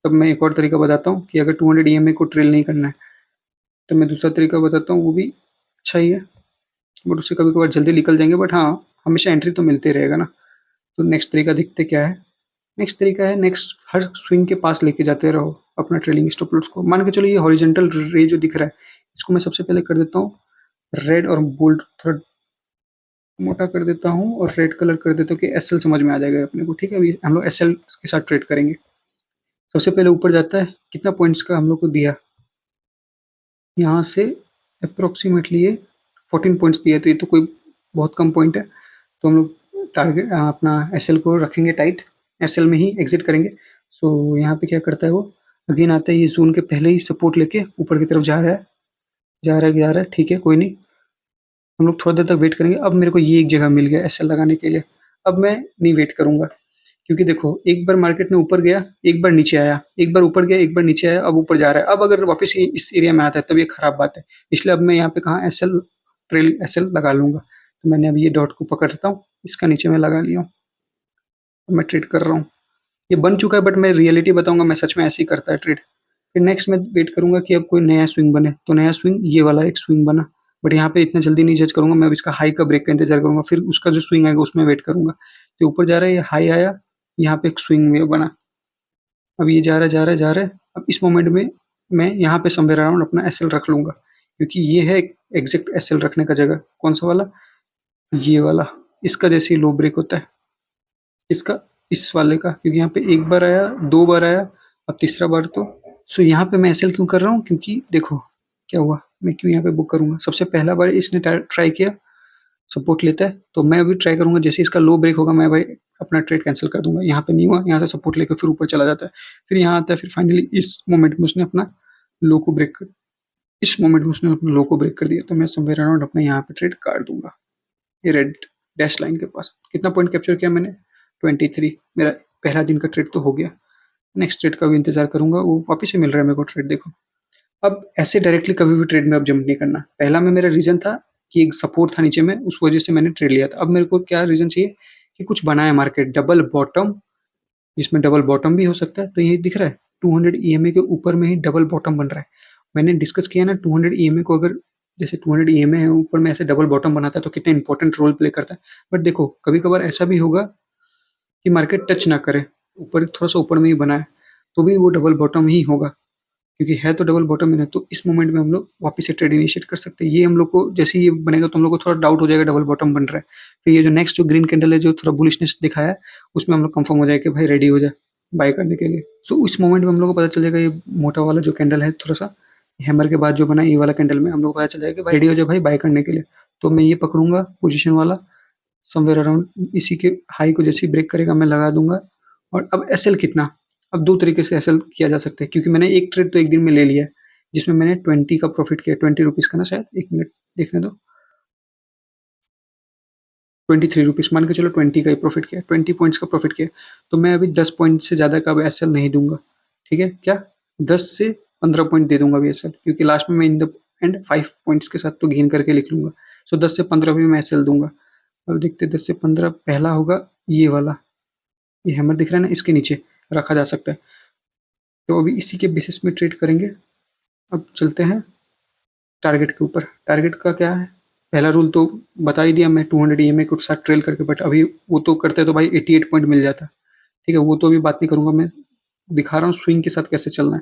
तब मैं एक और तरीका बताता हूँ कि अगर 200 ईएमए को ट्रेल नहीं करना है, तो मैं दूसरा तरीका बताता हूँ, वो भी अच्छा ही है, बट उससे कभी-कभार जल्दी निकल जाएँगे, बट हाँ, हमेशा एंट्री तो मिलते रहेगा ना। तो नेक्स्ट तरीका देखते क्या है। नेक्स्ट तरीका है, नेक्स्ट हर स्विंग के पास लेके जाते रहो अपना ट्रेलिंग स्टॉप लॉस को। मान के चलो ये हॉरिजॉन्टल रे जो दिख रहा है, इसको मैं सबसे पहले कर देता हूँ रेड, और बोल्ड थोड़ा मोटा कर देता हूँ और रेड कलर कर देता हूँ कि एसएल समझ में आ जाएगा अपने को, ठीक है? अभी हम लोग एसएल के साथ ट्रेड करेंगे। सबसे पहले ऊपर जाता है, कितना पॉइंट्स का हम लोग को दिया? यहाँ से अप्रोक्सीमेटली ये 14 पॉइंट्स दिया, तो ये तो कोई बहुत कम पॉइंट है। तो हम लोग टारगेट अपना एसएल को रखेंगे टाइट, एसएल में ही एग्जिट करेंगे। सो यहाँ पे क्या करता है वो, अगेन आता है, ये जोन के पहले ही सपोर्ट लेके ऊपर की तरफ जा रहा है, जा रहा है, जा रहा है, ठीक है, कोई नहीं। हम लोग थोड़ा देर तक वेट करेंगे। अब मेरे को ये एक जगह मिल गया एसएल लगाने के लिए। अब मैं नहीं वेट करूँगा, क्योंकि देखो एक बार मार्केट में ऊपर गया, एक बार नीचे आया, एक बार ऊपर गया, एक बार नीचे आया, अब ऊपर जा रहा है। अब अगर वापस ये इस एरिया में आता है तब ये खराब बात है। इसलिए अब मैं यहाँ पे कहाँ एसएल, ट्रेल एसएल लगा लूँगा। तो मैंने अब ये डॉट को पकड़ता हूँ, इसका नीचे में लगा लिया हूँ, मैं ट्रेड कर रहा हूँ। ये बन चुका है, बट मैं रियलिटी बताऊँगा, मैं सच में ऐसे ही करता है ट्रेड। फिर नेक्स्ट मैं वेट करूँगा कि अब कोई नया स्विंग बने, तो नया स्विंग ये वाला एक स्विंग बना, बट यहाँ पे इतना जल्दी नहीं जज करूँगा, मैं अब इसका हाई का ब्रेक का इंतज़ार करूँगा, फिर उसका जो स्विंग आएगा उसमें वेट करूँगा। तो ऊपर जा रहा है, ये हाई आया, यहाँ पे एक स्विंग वेव बना। अब ये जा रहा है, जा रहा है, जा रहा है। अब इस मोमेंट में मैं यहाँ पे समवेयर अराउंड अपना एसएल रख लूँगा, क्योंकि ये है एग्ज़ैक्ट एसएल रखने का जगह। कौन-सा वाला? ये वाला। इसका जैसे ही लो ब्रेक होता है, इसका, इस वाले का, क्योंकि यहाँ पे 1 बार आया, 2 बार आया, अब तीसरा बार तो सो यहाँ पे मैं एसएल क्यों कर रहा हूँ? क्योंकि देखो क्या हुआ, मैं क्यों यहाँ पे बुक करूँगा? सबसे पहला बार इसने ट्राई किया, सपोर्ट लेता है, तो मैं अभी ट्राई करूँगा, जैसे इसका लो ब्रेक होगा मैं भाई अपना ट्रेड कैंसिल कर दूँगा। यहाँ पे नहीं हुआ, यहाँ से सपोर्ट लेके फिर ऊपर चला जाता है, फिर यहाँ आता है, फिर फाइनली इस मोमेंट में उसने अपना लो को ब्रेक कर इस मोमेंट में उसने अपना लो को ब्रेक कर दिया, तो मैं समवेयर अराउंड अपने यहाँ पे ट्रेड काट दूँगा। ये रेड डैश लाइन के पास। कितना पॉइंट कैप्चर किया मैंने? 23। मेरा पहला दिन का ट्रेड तो हो गया। नेक्स्ट ट्रेड का भी इंतज़ार करूँगा, वो वापस से मिल रहा है मेरे को ट्रेड, देखो। अब ऐसे डायरेक्टली कभी भी ट्रेड में अब जंप नहीं करना। पहला में मेरा रीज़न था कि एक सपोर्ट था नीचे में, उस वजह से मैंने ट्रेड लिया था। अब मेरे को क्या रीज़न चाहिए कि कुछ बना है मार्केट, डबल बॉटम, जिसमें डबल बॉटम भी हो सकता है। तो ये दिख रहा है 200 ईएमए के ऊपर में ही डबल बॉटम बन रहा है। मैंने डिस्कस किया ना, 200 ईएमए को अगर जैसे 200 ईएमए है, ऊपर में ऐसे डबल बॉटम बनाता है तो कितना इंपॉर्टेंट रोल प्ले करता है। बट देखो कभी-कभार ऐसा भी होगा कि मार्केट टच ना करे, ऊपर थोड़ा-सा ऊपर में ही बना है, तो भी वो डबल बॉटम ही होगा, क्योंकि है तो डबल बॉटम ही ना, तो इस मोमेंट में हम लोग वापस से ट्रेड इनिशिएट कर सकते हैं। ये हम लोग को जैसे ही ये बनेगा तो हम लोग को थोड़ा डाउट हो जाएगा डबल बॉटम बन रहा है। फिर ये जो नेक्स्ट जो ग्रीन कैंडल है जो थोड़ा बुलिशनेस दिखाया है, उसमें हम लोग कंफर्म हो जाए कि भाई रेडी हो जाए बाय करने के लिए। सो उस मोमेंट में हम लोग को पता चल जाएगा ये मोटा वाला जो कैंडल है थोड़ा-सा हैमर के बाद जो बना है ये वाला कैंडल में हम लोग को पता चल जाएगा कि भाई रेडी हो जाओ भाई बाय करने के लिए। तो मैं ये पकड़ूँगा पोज़ीशन वाला समवेयर अराउंड इसी के हाई को जैसे ही ब्रेक करेगा मैं लगा दूँगा। और अब एसएल कितना? अब 2 तरीके से एसएल किया जा सकता है, क्योंकि मैंने एक ट्रेड तो एक दिन में ले लिया है, जिसमें मैंने 20 का प्रॉफिट किया, ₹20 का ना शायद, 1 मिनट देखने दो। ₹23 मान के चलो 20 का ही प्रॉफिट किया, 20 पॉइंट्स का प्रॉफिट किया। तो मैं अभी 10 पॉइंट से ज़्यादा का अब एसएल नहीं दूँगा, ठीक है? क्या? 10 से 15 पॉइंट दे दूँगा अभी एसएल, क्योंकि लास्ट में मैं इन द एंड 5 पॉइंट्स के साथ तो गेन करके लिख लूँगा। सो 10 से 15 भी मैं एसएल दूँगा। अब देखते हैं 10 से 15 पहला होगा ये वाला, ये हैमर दिख रहा है ना, इसके नीचे रखा जा सकता है। तो अभी इसी के बेसिस में ट्रेड करेंगे। अब चलते हैं टारगेट के ऊपर। टारगेट का क्या है? पहला रूल तो बता ही दिया मैं, 200 ईएमए के साथ ट्रेल करके, बट अभी वो तो करते तो भाई 88 पॉइंट मिल जाता, ठीक है? वो तो अभी बात नहीं करूँगा मैं, दिखा रहा हूँ स्विंग के साथ कैसे चलना है।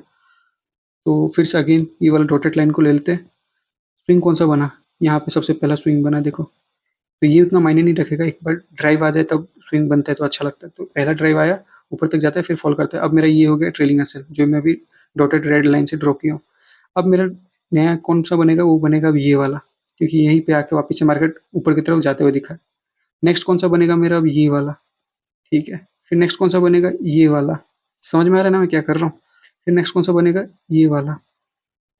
तो फिर से अगेन ये वाला डॉटेड लाइन को ले लेते हैं। स्विंग कौन सा बना? यहाँ पे सबसे पहला स्विंग बना, देखो। तो ये उतना मायने नहीं रखेगा, एक बार ड्राइव आ जाए तब स्विंग बनता है तो अच्छा लगता है। तो पहला ड्राइव आया, ऊपर तक जाता है, फिर फॉल करता है। अब मेरा ये हो गया ट्रेलिंग एसएल, जो मैं अभी डॉटेड रेड लाइन से ड्रॉ किया हूँ। अब मेरा नया कौन सा बनेगा? वो बनेगा अब ये वाला, क्योंकि यहीं पे आके वापस से मार्केट ऊपर की तरफ जाते हुए दिखा है। नेक्स्ट कौन सा बनेगा मेरा? अब ये वाला, ठीक है। फिर नेक्स्ट कौन सा बनेगा? ये वाला। समझ में आ रहा है ना मैं क्या कर रहा हूँ? फिर नेक्स्ट कौन सा बनेगा? ये वाला।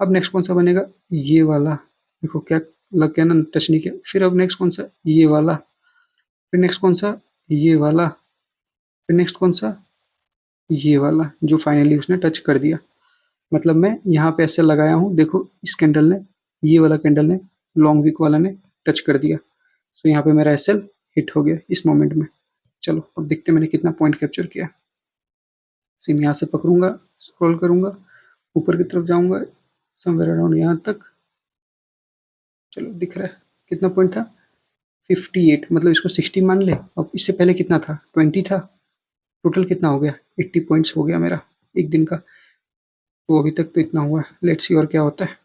अब नेक्स्ट कौन सा बनेगा? ये वाला। देखो क्या लग गया ना, टच नहीं किया। फिर अब नेक्स्ट कौन सा? ये वाला। फिर नेक्स्ट कौन सा? ये वाला। फिर नेक्स्ट कौन सा? ये वाला, जो फाइनली उसने टच कर दिया। मतलब मैं यहाँ पे ऐसे लगाया हूँ, देखो इस कैंडल ने, ये वाला कैंडल ने, लॉन्ग वीक वाला ने टच कर दिया। तो यहाँ पे मेरा एसएल हिट हो गया इस मोमेंट में। चलो अब देखते हैं मैंने कितना पॉइंट कैप्चर किया। सेम यहाँ से पकड़ूंगा, स्क्रॉल करूंगा, ऊपर की तरफ जाऊंगा, समवेयर अराउंड यहाँ तक। चलो दिख रहा है कितना पॉइंट था, 58, मतलब इसको 60 मान ले। अब इससे पहले कितना था? 20 था। टोटल कितना हो गया? 80 पॉइंट्स हो गया मेरा एक दिन का। तो अभी तक तो इतना हुआ है, लेट्स सी और क्या होता है।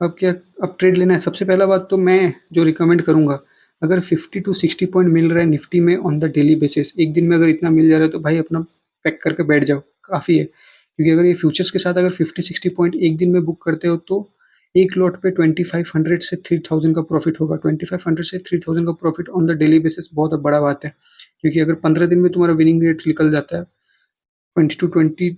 अब क्या, अब ट्रेड लेना है। सबसे पहला बात तो मैं जो रिकमेंड करूंगा, अगर 50 टू 60 पॉइंट मिल रहा है निफ्टी में ऑन द डेली बेसिस, एक दिन में अगर इतना मिल जा रहा है तो भाई अपना पैक करके बैठ जाओ, काफ़ी है। क्योंकि अगर ये फ्यूचर्स के साथ अगर 50-60 पॉइंट एक दिन में बुक करते हो तो एक लॉट पे 2500 से 3000 का प्रॉफिट होगा। 2500 से 3000 का profit on the daily basis बहुत बड़ा बात है, क्योंकि अगर 15 दिन में तुम्हारा विनिंग रेट निकल जाता है, 22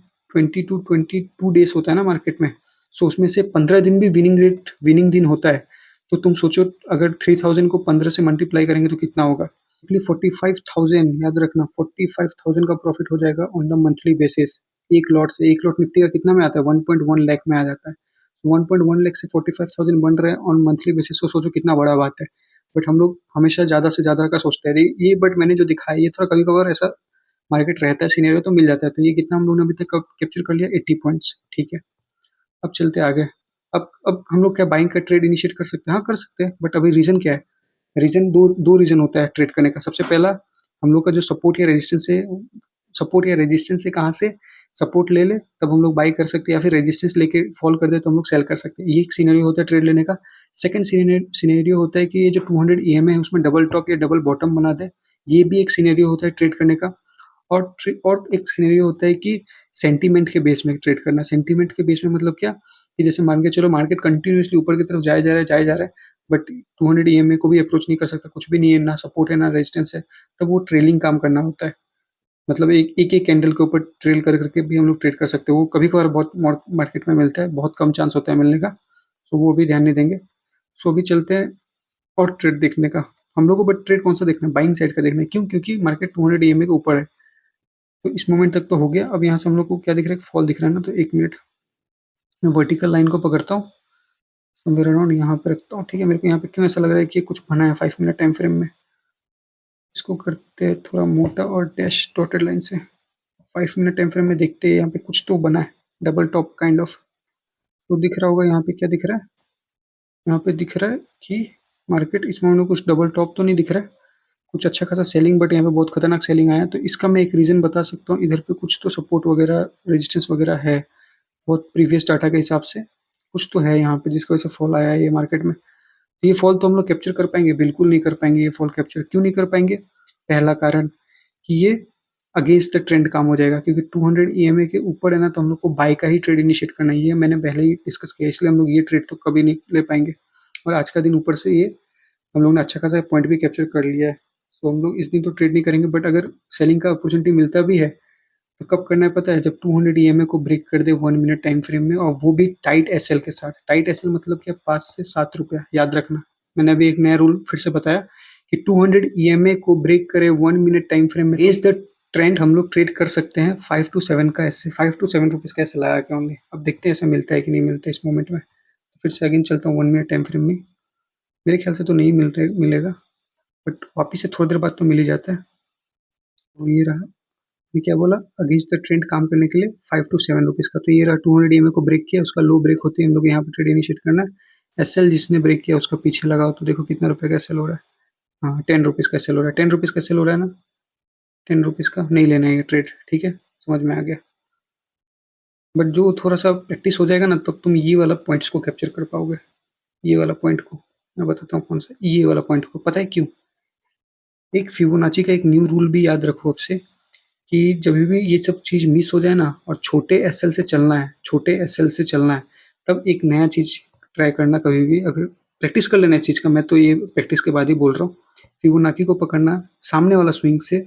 डेज होता है ना मार्केट में, सो उसमें से 15 दिन भी विनिंग दिन होता है। तो तुम सोचो अगर 3000 को 15 से मल्टीप्लाई करेंगे तो कितना होगा? 45,000, याद रखना 45,000 का प्रॉफिट हो जाएगा ऑन द मंथली बेसिस एक लॉट से। एक लॉट निफ्टी का कितना में आता है? 1.1 लाख में आ जाता है। 1.1 लाख से 45,000 बन रहे हैं ऑन मंथली बेसिस, तो सोचो कितना बड़ा बात है। बट हम लोग हमेशा ज़्यादा से ज़्यादा का सोचते हैं ये, बट मैंने जो दिखाया ये थोड़ा कभी कभार ऐसा मार्केट रहता है सिनेरियो तो मिल जाता है। तो ये कितना हम लोगों ने अभी तक कैप्चर कर लिया? 80 पॉइंट्स, ठीक है। अब चलते आगे। अब हम लोग क्या बाइंग का ट्रेड इनिशिएट कर सकते हैं? हाँ कर सकते हैं, बट अभी रीजन क्या है? रीजन दो रीजन होता है ट्रेड करने का। सबसे पहला, हम लोग का जो सपोर्ट या रेजिस्टेंस है, सपोर्ट या रेजिस्टेंस से कहाँ से सपोर्ट ले ले तब हम लोग बाई कर सकते हैं, या फिर रेजिस्टेंस लेके फॉल कर दे तो हम लोग सेल कर सकते हैं। ये एक सिनेरियो होता है ट्रेड लेने का। सेकंड सिनेरियो होता है कि ये जो 200 ईएमए है उसमें डबल टॉप या डबल बॉटम बना दे, ये भी एक सिनेरियो होता है ट्रेड करने का। और एक सिनेरियो होता है कि सेंटीमेंट के बेस में ट्रेड करना। सेंटीमेंट के बेस में मतलब क्या, कि जैसे मान के चलो मार्केट कंटिन्यूसली ऊपर की तरफ जाया जा रहा है, बट 200 ईएमए को भी अप्रोच नहीं कर सकता, कुछ भी नहीं है, ना सपोर्ट है ना रेजिस्टेंस है, तब वो ट्रेलिंग काम करना होता है। मतलब एक कैंडल के ऊपर ट्रेल कर करके भी हम लोग ट्रेड कर सकते हैं। वो कभी कभार बहुत मार्केट में मिलता है, बहुत कम चांस होता है मिलने का, तो वो भी ध्यान नहीं देंगे। सो अभी चलते हैं और ट्रेड देखने का हम लोग को। बट ट्रेड कौन सा देखना है? बाइंग साइड का देखना है। क्यों? क्योंकि मार्केट 200 ईएमए के ऊपर है। तो इस मोमेंट तक तो हो गया। अब यहाँ से हम लोग को क्या दिख रहा है? फॉल दिख रहा है ना। तो एक मिनट मैं वर्टिकल लाइन को पकड़ता हूँ, समवेयर अराउंड यहाँ पे रखता हूँ, ठीक है। मेरे को यहाँ पे क्यों ऐसा लग रहा है कि कुछ बना है 5 मिनट टाइम फ्रेम में। इसको करते हैं थोड़ा मोटा और डैश डॉटेड लाइन से 5 मिनट टाइम फ्रेम में देखते हैं यहाँ पे कुछ तो बना है, डबल टॉप काइंड ऑफ। तो दिख रहा होगा यहाँ पे, क्या दिख रहा है? यहाँ पे दिख रहा है कि मार्केट इस मोमेंट में कुछ डबल टॉप तो नहीं दिख रहा है, कुछ अच्छा खासा सेलिंग, बट यहाँ पे बहुत खतरनाक सेलिंग आया है। तो इसका मैं एक रीज़न बता सकता हूँ, इधर पे कुछ तो सपोर्ट वगैरह, रेजिस्टेंस वगैरह है, बहुत प्रीवियस डाटा के हिसाब से कुछ तो है यहाँ पे जिसकी वजह से फॉल आया है ये मार्केट में। तो ये फॉल तो हम लोग कैप्चर कर पाएंगे? बिल्कुल नहीं कर पाएंगे ये फॉल कैप्चर। क्यों नहीं कर पाएंगे? पहला कारण कि ये अगेंस्ट द ट्रेंड काम हो जाएगा, क्योंकि 200 ईएमए के ऊपर है ना, तो हम लोग को बाय का ही ट्रेड इनिशिएट करना है। ये मैंने पहले ही डिस्कस किया, इसलिए हम लोग ये ट्रेड तो कभी नहीं ले पाएंगे। और आज का दिन ऊपर से ये हम लोग ने अच्छा खासा पॉइंट भी कैप्चर कर लिया है, तो हम लोग इस दिन तो ट्रेड नहीं करेंगे। बट अगर सेलिंग का अपॉर्चुनिटी मिलता भी है तो कब करना है पता है? जब 200 ईएमए को ब्रेक कर दे 1 मिनट टाइम फ्रेम में, और वो भी टाइट एसएल के साथ। टाइट एसएल मतलब क्या? 5 से 7 रुपया, याद रखना। मैंने अभी एक नया रूल फिर से बताया कि 200 ईएमए को ब्रेक करे 1 मिनट टाइम फ्रेम में, इज द ट्रेंड हम लोग ट्रेड कर सकते हैं 5 टू 7 का ऐसे, 5 टू 7 रुपीज का ऐसे लगा के ओनली। अब देखते हैं ऐसा मिलता है कि नहीं मिलता है इस मोमेंट में। फिर से अगेन चलता हूँ 1 मिनट टाइम फ्रेम में, मेरे ख्याल से तो नहीं मिलेगा, बट वापिस से थोड़ी देर बाद तो मिल ही जाता है। तो ये रहा, ये क्या बोला? अगेंस्ट द ट्रेंड काम करने के लिए 5 टू 7 रुपीज़ का। तो ये रहा 200 ईएमए को ब्रेक किया, उसका लो ब्रेक होते ही हम लोग यहाँ पे ट्रेड इनिशिएट करना है। एसएल जिसने ब्रेक किया उसका पीछे लगाओ, तो देखो कितना रुपए का एसएल हो रहा है। हाँ, 10 रुपीज़ का एसएल हो रहा है। 10 रुपीज़ का एसएल हो रहा है ना, 10 रुपीज़ का नहीं लेना है ये ट्रेड, ठीक है? समझ में आ गया। बट जो थोड़ा सा प्रैक्टिस हो जाएगा ना, तब तुम ये वाला पॉइंट्स को कैप्चर कर पाओगे। ये वाला पॉइंट को मैं बताता हूँ कौन सा, ये वाला पॉइंट को। पता है क्यों? एक फिबोनाची का एक न्यू रूल भी याद रखो अब से, कि जब भी ये सब चीज़ मिस हो जाए ना, और छोटे एसएल से चलना है, छोटे एसएल से चलना है, तब एक नया चीज़ ट्राई करना कभी भी। अगर प्रैक्टिस कर लेना इस चीज़ का, मैं तो ये प्रैक्टिस के बाद ही बोल रहा हूँ। फिबोनाची को पकड़ना, सामने वाला स्विंग से,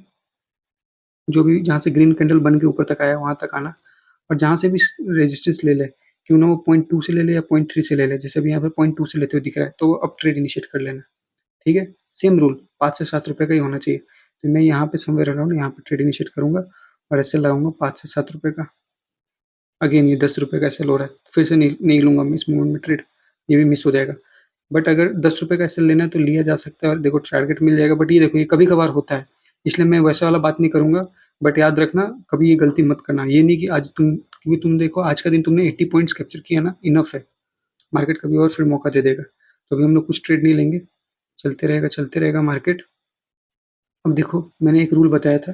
जो भी जहाँ से ग्रीन कैंडल बन के ऊपर तक आया वहाँ तक आना, और जहाँ से भी रेजिस्टेंस ले ले, क्यों ना वो 0.2 से ले ले या 0.3 से ले ले, जैसे अभी यहाँ पे 0.2 से लेते हुए दिख रहा है, तो अब ट्रेड इनिशिएट कर लेना, ठीक है? सेम रूल 5 से 7 रुपए का ही होना चाहिए। तो मैं यहाँ पे समवेयर अराउंड यहाँ पे ट्रेड इनिशिएट करूँगा और ऐसे लगाऊंगा 5 से 7 रुपए का। अगेन ये 10 रुपए का ऐसे लो रहा है, फिर से नहीं लूंगा मैं इस मोमेंट में ट्रेड, ये भी मिस हो जाएगा। बट अगर 10 रुपए का ऐसे लेना है तो लिया जा सकता है, और देखो टारगेट मिल जाएगा। बट ये देखो, ये कभी कभार होता है, इसलिए मैं वैसा वाला बात नहीं करूंगा। बट याद रखना, कभी ये गलती मत करना। ये नहीं कि आज तुम, क्योंकि तुम देखो आज का दिन तुमने 80 पॉइंट्स कैप्चर किया ना, इनफ है। मार्केट कभी और फिर मौका दे देगा, तो अभी हम लोग कुछ ट्रेड नहीं लेंगे, चलते रहेगा मार्केट। अब देखो, मैंने एक रूल बताया था,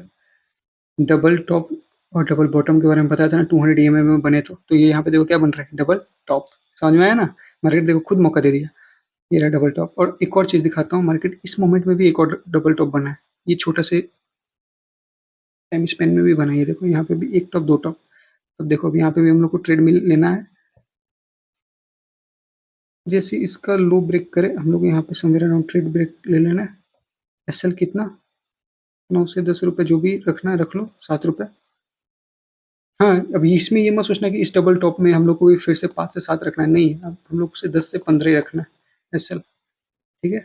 डबल टॉप और डबल बॉटम के बारे में बताया था ना, 200 ईएमए में बने तो ये यहाँ पे देखो क्या बन रहा है, डबल टॉप। समझ में आया ना? मार्केट देखो खुद मौका दे दिया, ये रहा डबल टॉप। और एक और चीज दिखाता हूँ, मार्केट इस मोमेंट में भी एक और डबल टॉप बना है, ये छोटा से टाइम स्पेन में भी बना है। ये देखो यहाँ पे भी एक टॉप, दो टॉप। तो देखो अभी यहाँ पे भी हम लोग को ट्रेड मिल लेना है। जैसे इसका लो ब्रेक करे, हम लोग यहाँ पे समवेयर अराउंड ट्रेड ब्रेक ले लेना है। एसएल कितना? 9 से 10 रुपए, जो भी रखना है रख लो, 7 रुपए। हाँ, अभी इसमें ये मत सोचना कि इस डबल टॉप में हम लोग को भी फिर से 5 से 7 रखना है, नहीं। अब हम लोग से 10 से 15 ही रखना है एसएल, ठीक है?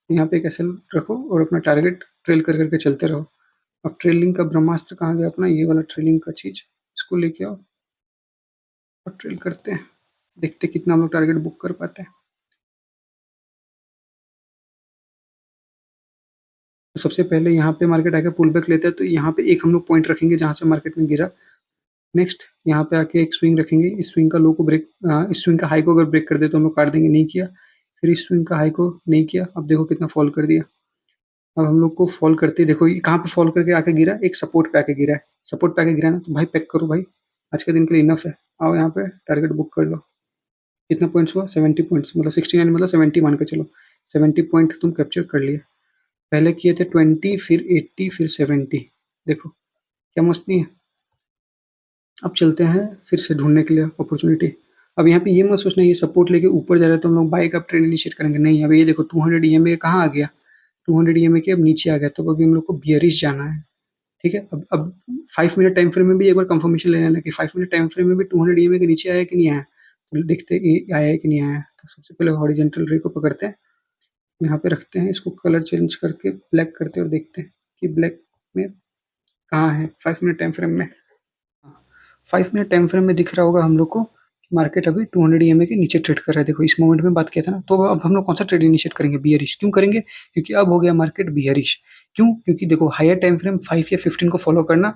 यहाँ पे एक एसएल रखो और अपना टारगेट ट्रेल कर करके चलते रहो। अब ट्रेलिंग का ब्रह्मास्त्र कहाँ गया अपना? ये वाला ट्रेलिंग का चीज, इसको लेके आओ और ट्रेल करते हैं, देखते कितना हम लोग टारगेट बुक कर पाते हैं। तो सबसे पहले यहाँ पे मार्केट आके पुल बैक लेता है, तो यहाँ पे एक हम लोग पॉइंट रखेंगे जहाँ से मार्केट में गिरा। नेक्स्ट यहाँ पे आके एक स्विंग रखेंगे, इस स्विंग का लो को ब्रेक, इस स्विंग का हाई को अगर ब्रेक कर दे तो हम लोग काट देंगे, नहीं किया। फिर इस स्विंग का हाई को नहीं किया, अब देखो कितना फॉल कर दिया। अब हम लोग को फॉल करते देखो, ये कहाँ पे फॉल करके आके गिरा? एक सपोर्ट पे आके गिरा है। सपोर्ट पे आके गिरा ना, तो भाई पैक करो भाई, आज के दिन के लिए इनफ है। आओ यहाँ पे टारगेट बुक कर लो। कितना पॉइंट्स हुआ? 70 पॉइंट्स, मतलब 69 मतलब 70 मान के चलो। 70 पॉइंट तुम कैप्चर कर लिए। पहले किए थे 20, फिर 80, फिर 70। देखो क्या मस्त नहीं है? अब चलते हैं फिर से ढूंढने के लिए अपॉर्चुनिटी। अब यहाँ पे ये मत सोचना ये सपोर्ट लेके ऊपर जा रहा है तो हम लोग बाय का ट्रेड इनिशिएट करेंगे, नहीं। अब ये देखो 200 ईएमए कहाँ आ गया? 200 ईएमए के अब नीचे आ गया, तो अभी हम लोग को बियरिश जाना है, ठीक है? अब 5 मिनट टाइम फ्रेम में भी एक बार कंफर्मेशन ले लेना कि 5 मिनट टाइम फ्रेम में भी 200 ईएमए के नीचे आया कि नहीं आया। तो देखते आया है कि नहीं आया। तो सबसे पहले हॉरिजॉन्टल रे को पकड़ते हैं, यहाँ पे रखते हैं, इसको कलर चेंज करके ब्लैक करते हैं और देखते हैं कि ब्लैक में कहाँ है 5 मिनट टाइम फ्रेम में। 5 मिनट टाइम फ्रेम में दिख रहा होगा हम लोग को कि मार्केट अभी 200 ईएमए के नीचे ट्रेड कर रहा है। देखो इस मोमेंट में बात किया था ना, तो अब हम लोग कौन सा ट्रेड इनिशिएट करेंगे? बियरिश। क्यों करेंगे? क्योंकि अब हो गया मार्केट बियरिश। क्यों? क्योंकि देखो हायर टाइम फ्रेम 5 या 15 को फॉलो करना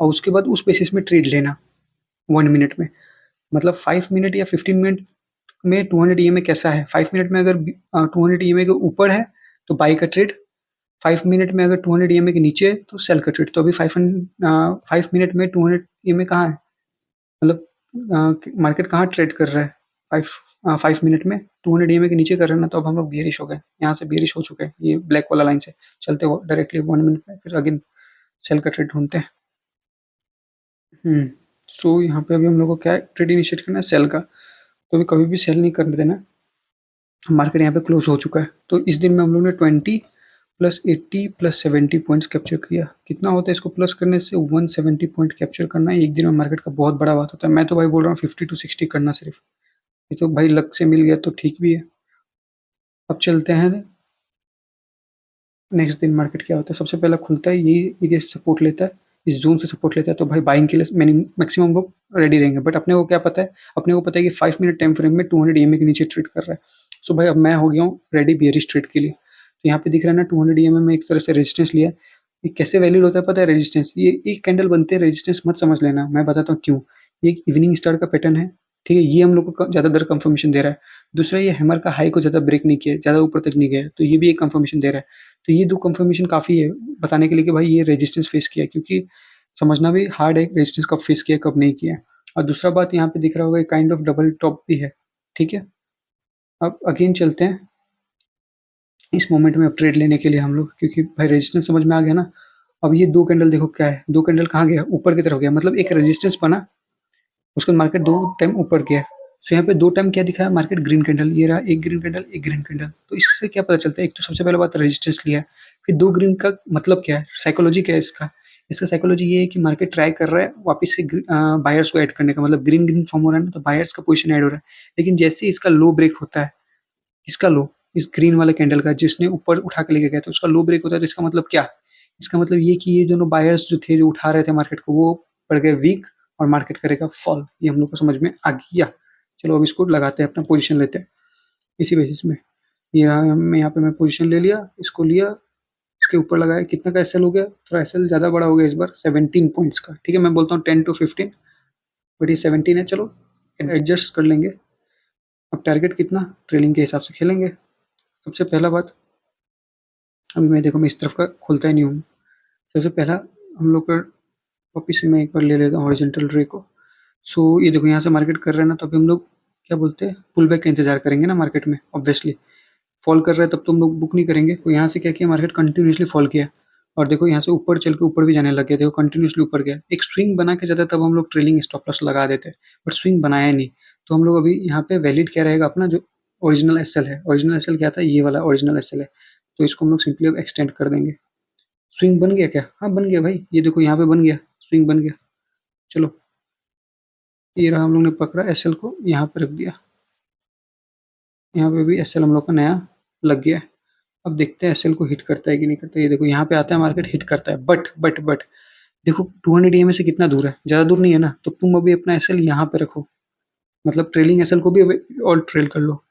और उसके बाद उस बेसिस में ट्रेड लेना 1 मिनट में। मतलब 5 मिनट या 15 मिनट में 200 ईएमए कैसा है, 5 मिनट में अगर 200 ईएमए के ऊपर है तो बाई का ट्रेड, 5 मिनट में अगर 200 ईएमए के नीचे है तो सेल का ट्रेड। तो अभी 5 मिनट में 200 ईएमए कहाँ है, मतलब मार्केट कहाँ ट्रेड कर रहा है, 5 मिनट में 200 ईएमए के नीचे कर रहे हैं ना, तो अब हम लोग बियरिश हो गए, यहाँ से बियरिश हो चुके हैं, ये ब्लैक वाला लाइन से चलते हो डायरेक्टली 1 मिनट में, फिर अगेन सेल का ट्रेड ढूंढते हैं। सो यहाँ पे अभी हम लोग को क्या ट्रेड इनिशिएट करना है, सेल का। तो अभी कभी भी सेल नहीं करने देना, मार्केट यहाँ पे क्लोज हो चुका है। तो इस दिन में हम लोग ने 20 प्लस 80 प्लस 70 पॉइंट्स कैप्चर किया। कितना होता है इसको प्लस करने से, 170 पॉइंट कैप्चर करना है एक दिन में, मार्केट का बहुत बड़ा बात होता है। मैं तो भाई बोल रहा हूँ 50 to 60 करना सिर्फ, ये तो भाई लक से मिल गया तो ठीक भी है। अब चलते हैं नेक्स्ट दिन मार्केट क्या होता है। सबसे पहला खुलता है ये एरिया से सपोर्ट लेता है, इस जोन से सपोर्ट लेता है, तो भाई बाइंग के लिए मैक्सिमम लोग रेडी रहेंगे। बट अपने को क्या पता है, अपने को पता है कि 5 मिनट टाइम फ्रेम में 200 ईएमए के नीचे ट्रेड कर रहा है। सो भाई अब मैं हो गया हूँ रेडी बियरिश ट्रेड के लिए। तो यहाँ पे दिख रहा है ना 200 ईएमए में एक तरह से रेजिस्टेंस लिया। ये कैसे वैलिड होता है पता है, रेजिस्टेंस, ये एक कैंडल बनते हैं, रेजिस्टेंस मत समझ लेना, मैं बताता हूँ क्यों। ये एक इवनिंग स्टार का पैटर्न है, ठीक है, ये हम लोग को ज़्यादा देर कंफर्मेशन दे रहा है। दूसरा ये हैमर का हाई को ज़्यादा ब्रेक नहीं किया, ज़्यादा ऊपर तक नहीं गया, तो ये भी एक कंफर्मेशन दे रहा है। तो ये 2 कंफर्मेशन काफ़ी है बताने के लिए कि भाई ये रेजिस्टेंस फेस किया, क्योंकि समझना भी हार्ड है रेजिस्टेंस कब फेस किया कब नहीं किया। और दूसरा बात यहाँ पे दिख रहा होगा काइंड ऑफ डबल टॉप भी है, ठीक है। अब अगेन चलते हैं इस मोमेंट में ट्रेड लेने के लिए हम लोग, क्योंकि भाई रेजिस्टेंस समझ में आ गया ना। अब ये 2 कैंडल देखो क्या है, 2 कैंडल कहाँ गया, ऊपर की तरफ गया, मतलब एक रेजिस्टेंस बना, उसके बाद मार्केट 2 टाइम ऊपर गया। सो यहाँ पे 2 टाइम क्या दिखा है, मार्केट ग्रीन कैंडल, ये रहा एक ग्रीन कैंडल, एक ग्रीन कैंडल। तो इससे क्या पता चलता है, एक तो सबसे पहले बात रेजिस्टेंस लिया है, फिर 2 ग्रीन का मतलब क्या है, साइकोलॉजी क्या है इसका। इसका साइकोलॉजी ये है कि मार्केट ट्राई कर रहा है वापस से बायर्स को ऐड करने का, मतलब ग्रीन ग्रीन फॉर्म हो रहा है ना, तो बायर्स का पोजीशन ऐड हो रहा है। लेकिन जैसे इसका लो ब्रेक होता है, इसका लो, इस ग्रीन वाले कैंडल का जिसने ऊपर उठा के लेके गया, तो उसका लो ब्रेक होता है, तो इसका मतलब क्या, इसका मतलब ये कि ये दोनों बायर्स जो थे जो उठा रहे थे मार्केट को, वो पड़ गए वीक और मार्केट करेगा फॉल। ये हम लोग को समझ में आ गया। चलो अब इसको लगाते हैं, अपना पोजीशन लेते हैं इसी बेसिस में। यहाँ पे मैं पोजीशन ले लिया, इसको लिया, इसके ऊपर लगाया, कितना का एसएल हो गया, थोड़ा एसएल ज़्यादा बड़ा हो गया इस बार, 17 पॉइंट्स का, ठीक है। मैं बोलता हूँ 10 to 15, बट ये 17 है, चलो एडजस्ट कर लेंगे। अब टारगेट कितना, ट्रेलिंग के हिसाब से खेलेंगे। सबसे पहला बात, अभी मैं देखो मैं इस तरफ का खोलता ही नहीं हूँ। सबसे पहला हम लोग का वापिस से मैं एक बार ले लेता हूँ हॉरिजॉन्टल रे को। सो ये देखो यहाँ से मार्केट कर रहे हैं ना, तो अभी हम लोग क्या बोलते हैं, पुल बैक का इंतजार करेंगे ना मार्केट में। ऑब्वियसली फॉल कर रहा है तब तो हम लोग बुक नहीं करेंगे। तो यहाँ से क्या किया, मार्केट कंटिन्यूसली फॉल किया, और देखो यहाँ से ऊपर चल के ऊपर भी जाने लग गया, देखो कंटिन्यूसली ऊपर गया। एक स्विंग बना के जाता तब हम लोग ट्रेलिंग स्टॉप लॉस लगा देते, बट स्विंग बनाया नहीं। तो हम लोग अभी यहाँ पे वैलिड क्या रहेगा अपना, जो ओरिजिनल एसएल है। ओरिजिनल एसएल क्या था, ये वाला ओरिजिनल एसएल है, तो इसको हम लोग सिंपली अब एक्सटेंड कर देंगे। स्विंग बन गया क्या, हाँ बन गया भाई, ये देखो यहाँ पे बन गया, स्विंग बन गया। चलो ये रहा, हम लोग ने पकड़ा एसएल को, यहाँ पे रख दिया, यहाँ पे भी एसएल हम लोग का नया लग गया है। अब देखते हैं एसएल को हिट करता है कि नहीं करता है। ये देखो यहाँ पे आता है मार्केट, हिट करता है, बट देखो 200 ईएमए से कितना दूर है, ज़्यादा दूर नहीं है ना। तो तुम अभी अपना एसएल यहाँ पे रखो, मतलब ट्रेलिंग एसएल को भी और ट्रेल कर लो,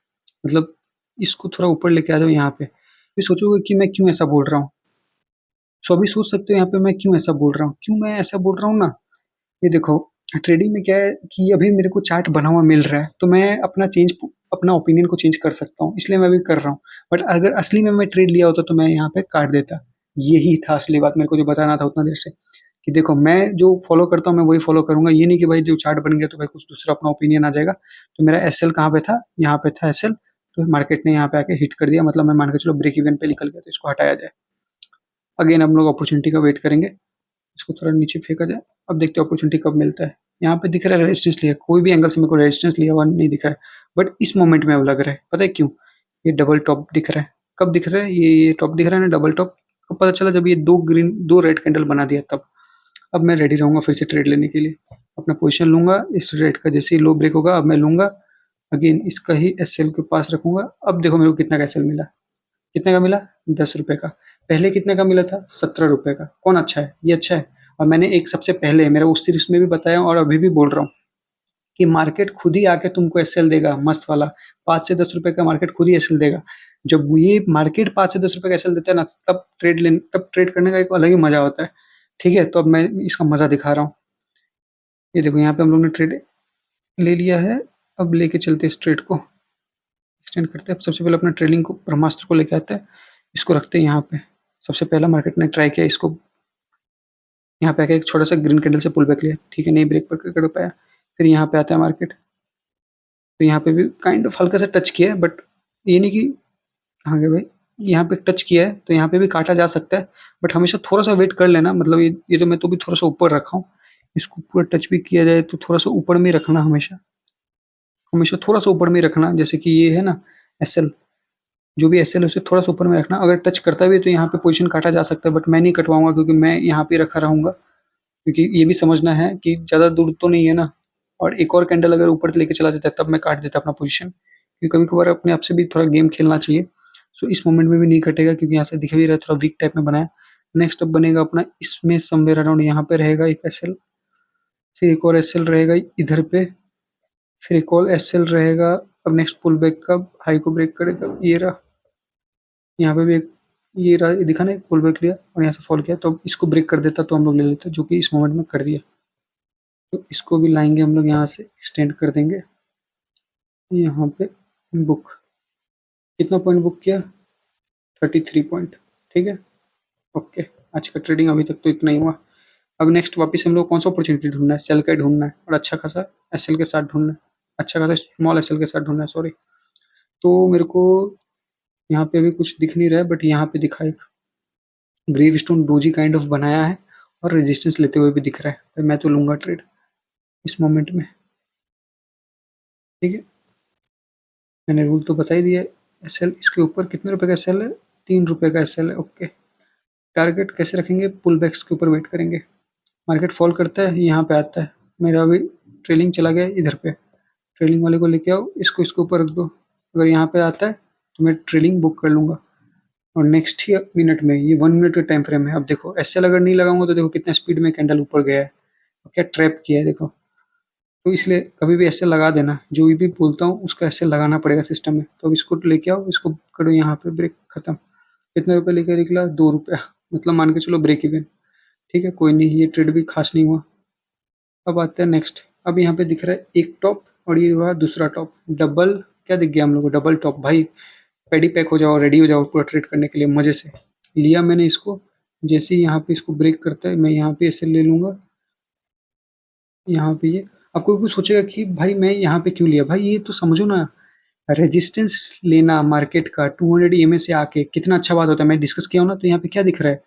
मतलब इसको थोड़ा ऊपर लेके आ जाओ यहाँ पे। फिर सोचोगे कि मैं क्यों ऐसा बोल रहा हूँ, सो अभी सोच सकते हो यहाँ पे मैं क्यों ऐसा बोल रहा हूँ, क्यों मैं ऐसा बोल रहा हूँ ना। ये देखो ट्रेडिंग में क्या है कि अभी मेरे को चार्ट बना हुआ मिल रहा है, तो मैं अपना ओपिनियन को चेंज कर सकता हूँ, इसलिए मैं भी कर रहा हूँ। बट अगर असली में मैं ट्रेड लिया होता तो मैं यहाँ पे काट देता। यही था असली बात, मेरे को जो बताना था उतना देर से, कि देखो मैं जो फॉलो करता हूँ मैं वही फॉलो करूंगा। ये नहीं कि भाई जो चार्ट बन गया तो भाई कुछ दूसरा अपना ओपिनियन आ जाएगा। तो मेरा एसएल कहाँ पे था, यहाँ पे था एसएल, तो मार्केट ने यहाँ पे आके हिट कर दिया, मतलब मैं मान के चलो ब्रेक इवन पे निकल गया, तो इसको हटाया जाए। अगेन हम लोग अपॉर्चुनिटी का वेट करेंगे, इसको थोड़ा नीचे फेंका जाए। अब देखते हैं अपॉर्चुनिटी कब मिलता है। यहाँ पे दिख रहा है रेजिस्टेंस लिया, कोई भी एंगल से मेरे को रेजिस्टेंस लिया हुआ नहीं दिख रहा है, बट इस मोमेंट में अब लग रहा है, पता है क्यों, ये डबल टॉप दिख रहा है। कब दिख रहा है, ये टॉप दिख रहा है ना, डबल टॉप कब पता चला, जब ये दो रेड कैंडल बना दिया तब। अब मैं रेडी रहूंगा फिर से ट्रेड लेने के लिए, अपना पोजिशन लूंगा इस रेड का, जैसे ही लो ब्रेक होगा अब मैं लूंगा। अगेन इसका ही एसएल के पास रखूंगा। अब देखो मेरे को कितना का एसएल मिला, कितने का मिला, 10 रुपए का। पहले कितने का मिला था, 17 रुपए का। कौन अच्छा है, ये अच्छा है। और मैंने एक सबसे पहले मेरा उस सीरीज में भी बताया और अभी भी बोल रहा हूँ कि मार्केट खुद ही आके तुमको एसएल देगा मस्त वाला, 5 से 10 रुपए का मार्केट खुद ही एसएल देगा। जब ये मार्केट 5 से 10 रुपए का एसएल देता है ना, तब ट्रेड करने का एक अलग ही मजा होता है। ठीक है, तो अब मैं इसका मजा दिखा रहा हूँ। ये देखो यहाँ पे हम लोग ने ट्रेड ले लिया है, अब लेके चलते इस ट्रेड को। एक्सटेंड करते हैं। सबसे पहले अपना ट्रेलिंग को ब्रह्मास्त्र को लेके आते हैं, इसको रखते हैं यहाँ पे। सबसे पहला मार्केट ने ट्राई किया इसको, यहाँ पे आके एक छोटा सा ग्रीन कैंडल से पुल बैक लिया, ठीक है, नहीं ब्रेक पर कर पाया। फिर यहाँ पे आता है मार्केट, तो यहाँ पे भी काइंड ऑफ हल्का सा टच किया है, बट ये नहीं कि कहाँ गए भाई, यहाँ पे टच किया है तो यहाँ पे भी काटा जा सकता है, बट हमेशा थोड़ा सा वेट कर लेना। मतलब ये तो मैं तो भी थोड़ा सा ऊपर रखा हूँ, इसको पूरा टच भी किया जाए तो थोड़ा सा ऊपर में रखना, हमेशा हमेशा थोड़ा सा ऊपर में रखना। जैसे कि ये है ना एस एल, जो भी एस एल है उसे थोड़ा सा ऊपर में रखना। अगर टच करता भी है तो यहाँ पे पोजीशन काटा जा सकता है, बट मैं नहीं कटवाऊंगा क्योंकि मैं यहाँ पे रखा रहूंगा, क्योंकि ये भी समझना है कि ज़्यादा दूर तो नहीं है ना। और एक और कैंडल अगर ऊपर लेके चला जाता है तब मैं काट देता अपना पोजीशन, क्योंकि कभी कभार अपने आप से भी थोड़ा गेम खेलना चाहिए। सो इस मोमेंट में भी नहीं कटेगा क्योंकि यहाँ से दिख भी रहा है थोड़ा वीक टाइप में बनाया। नेक्स्ट अब बनेगा अपना इसमें समवेयर अराउंड यहाँ पे रहेगा एक एस एल, फिर एक और एस एल रहेगा इधर पे, फिर एक और एस एल रहेगा। अब नेक्स्ट पुल बैक का हाई को ब्रेक करेगा, ये रहा, यहाँ पे भी एक ये रहा, ये दिखा ना, पुल बैक लिया और यहाँ से फॉल किया, तो इसको ब्रेक कर देता तो हम लोग ले लेते, जो कि इस मोमेंट में कर दिया। तो इसको भी लाएंगे हम लोग, यहाँ से एक्सटेंड कर देंगे यहाँ पे। बुक कितना पॉइंट बुक किया, 33 पॉइंट, ठीक है, ओके। आज का ट्रेडिंग अभी तक तो इतना ही हुआ। अब नेक्स्ट वापस हम लोग कौन सा अपॉर्चुनिटी ढूंढना है, सेल का ढूंढना है और अच्छा खासा एसएल के साथ ढूंढना है, अच्छा खासा स्मॉल एसएल के साथ ढूंढना है, सॉरी। तो मेरे को यहाँ पे अभी कुछ दिख नहीं रहा है, बट यहाँ पे दिखा एक gravestone doji kind of बनाया है और रेजिस्टेंस लेते हुए भी दिख रहा है, तो मैं तो लूंगा ट्रेड इस मोमेंट में, ठीक है। मैंने रूल तो बता ही दिया। एसएल इसके ऊपर कितने रुपए का एसएल है, 3 रुपए का एसएल है, ओके। टारगेट कैसे रखेंगे, पुल बैक्स के ऊपर वेट करेंगे। मार्केट फॉल करता है, यहाँ पे आता है, मेरा अभी ट्रेलिंग चला गया इधर पे, ट्रेलिंग वाले को लेके आओ, इसको इसके ऊपर रख दो। अगर यहाँ पे आता है तो मैं ट्रेलिंग बुक कर लूंगा, और नेक्स्ट ही मिनट में, ये 1 मिनट का टाइम फ्रेम है। अब देखो एसएल अगर नहीं लगाऊंगा तो देखो कितना स्पीड में कैंडल ऊपर गया है, क्या ट्रैप किया है देखो। तो इसलिए कभी भी एसएल लगा देना, जो भी बोलता हूँ उसका एसएल लगाना पड़ेगा सिस्टम में। तो अब इसको लेके आओ, इसको करो यहाँ पे ब्रेक, खत्म। कितने रुपए लेके निकला, 2 रुपया, मतलब मान के चलो ब्रेक इवन, ठीक है, कोई नहीं, ये ट्रेड भी खास नहीं हुआ। अब आते हैं नेक्स्ट। अब यहाँ पे दिख रहा है एक टॉप और ये हुआ दूसरा टॉप, डबल क्या दिख गया हम लोग को, डबल टॉप। भाई पैडी पैक हो जाओ, रेडी हो जाओ पूरा ट्रेड करने के लिए मजे से। लिया मैंने इसको, जैसे ही यहाँ पे इसको ब्रेक करता है मैं यहाँ पे ऐसे ले लूंगा, यहाँ पे ये। अब कोई कुछ सोचेगा कि भाई मैं यहाँ पे क्यों लिया, भाई ये तो समझो ना, रेजिस्टेंस लेना मार्केट का 200 EMA से आके कितना अच्छा बात होता है। मैं डिस्कस किया हूँ ना, तो यहाँ पे क्या दिख रहा है,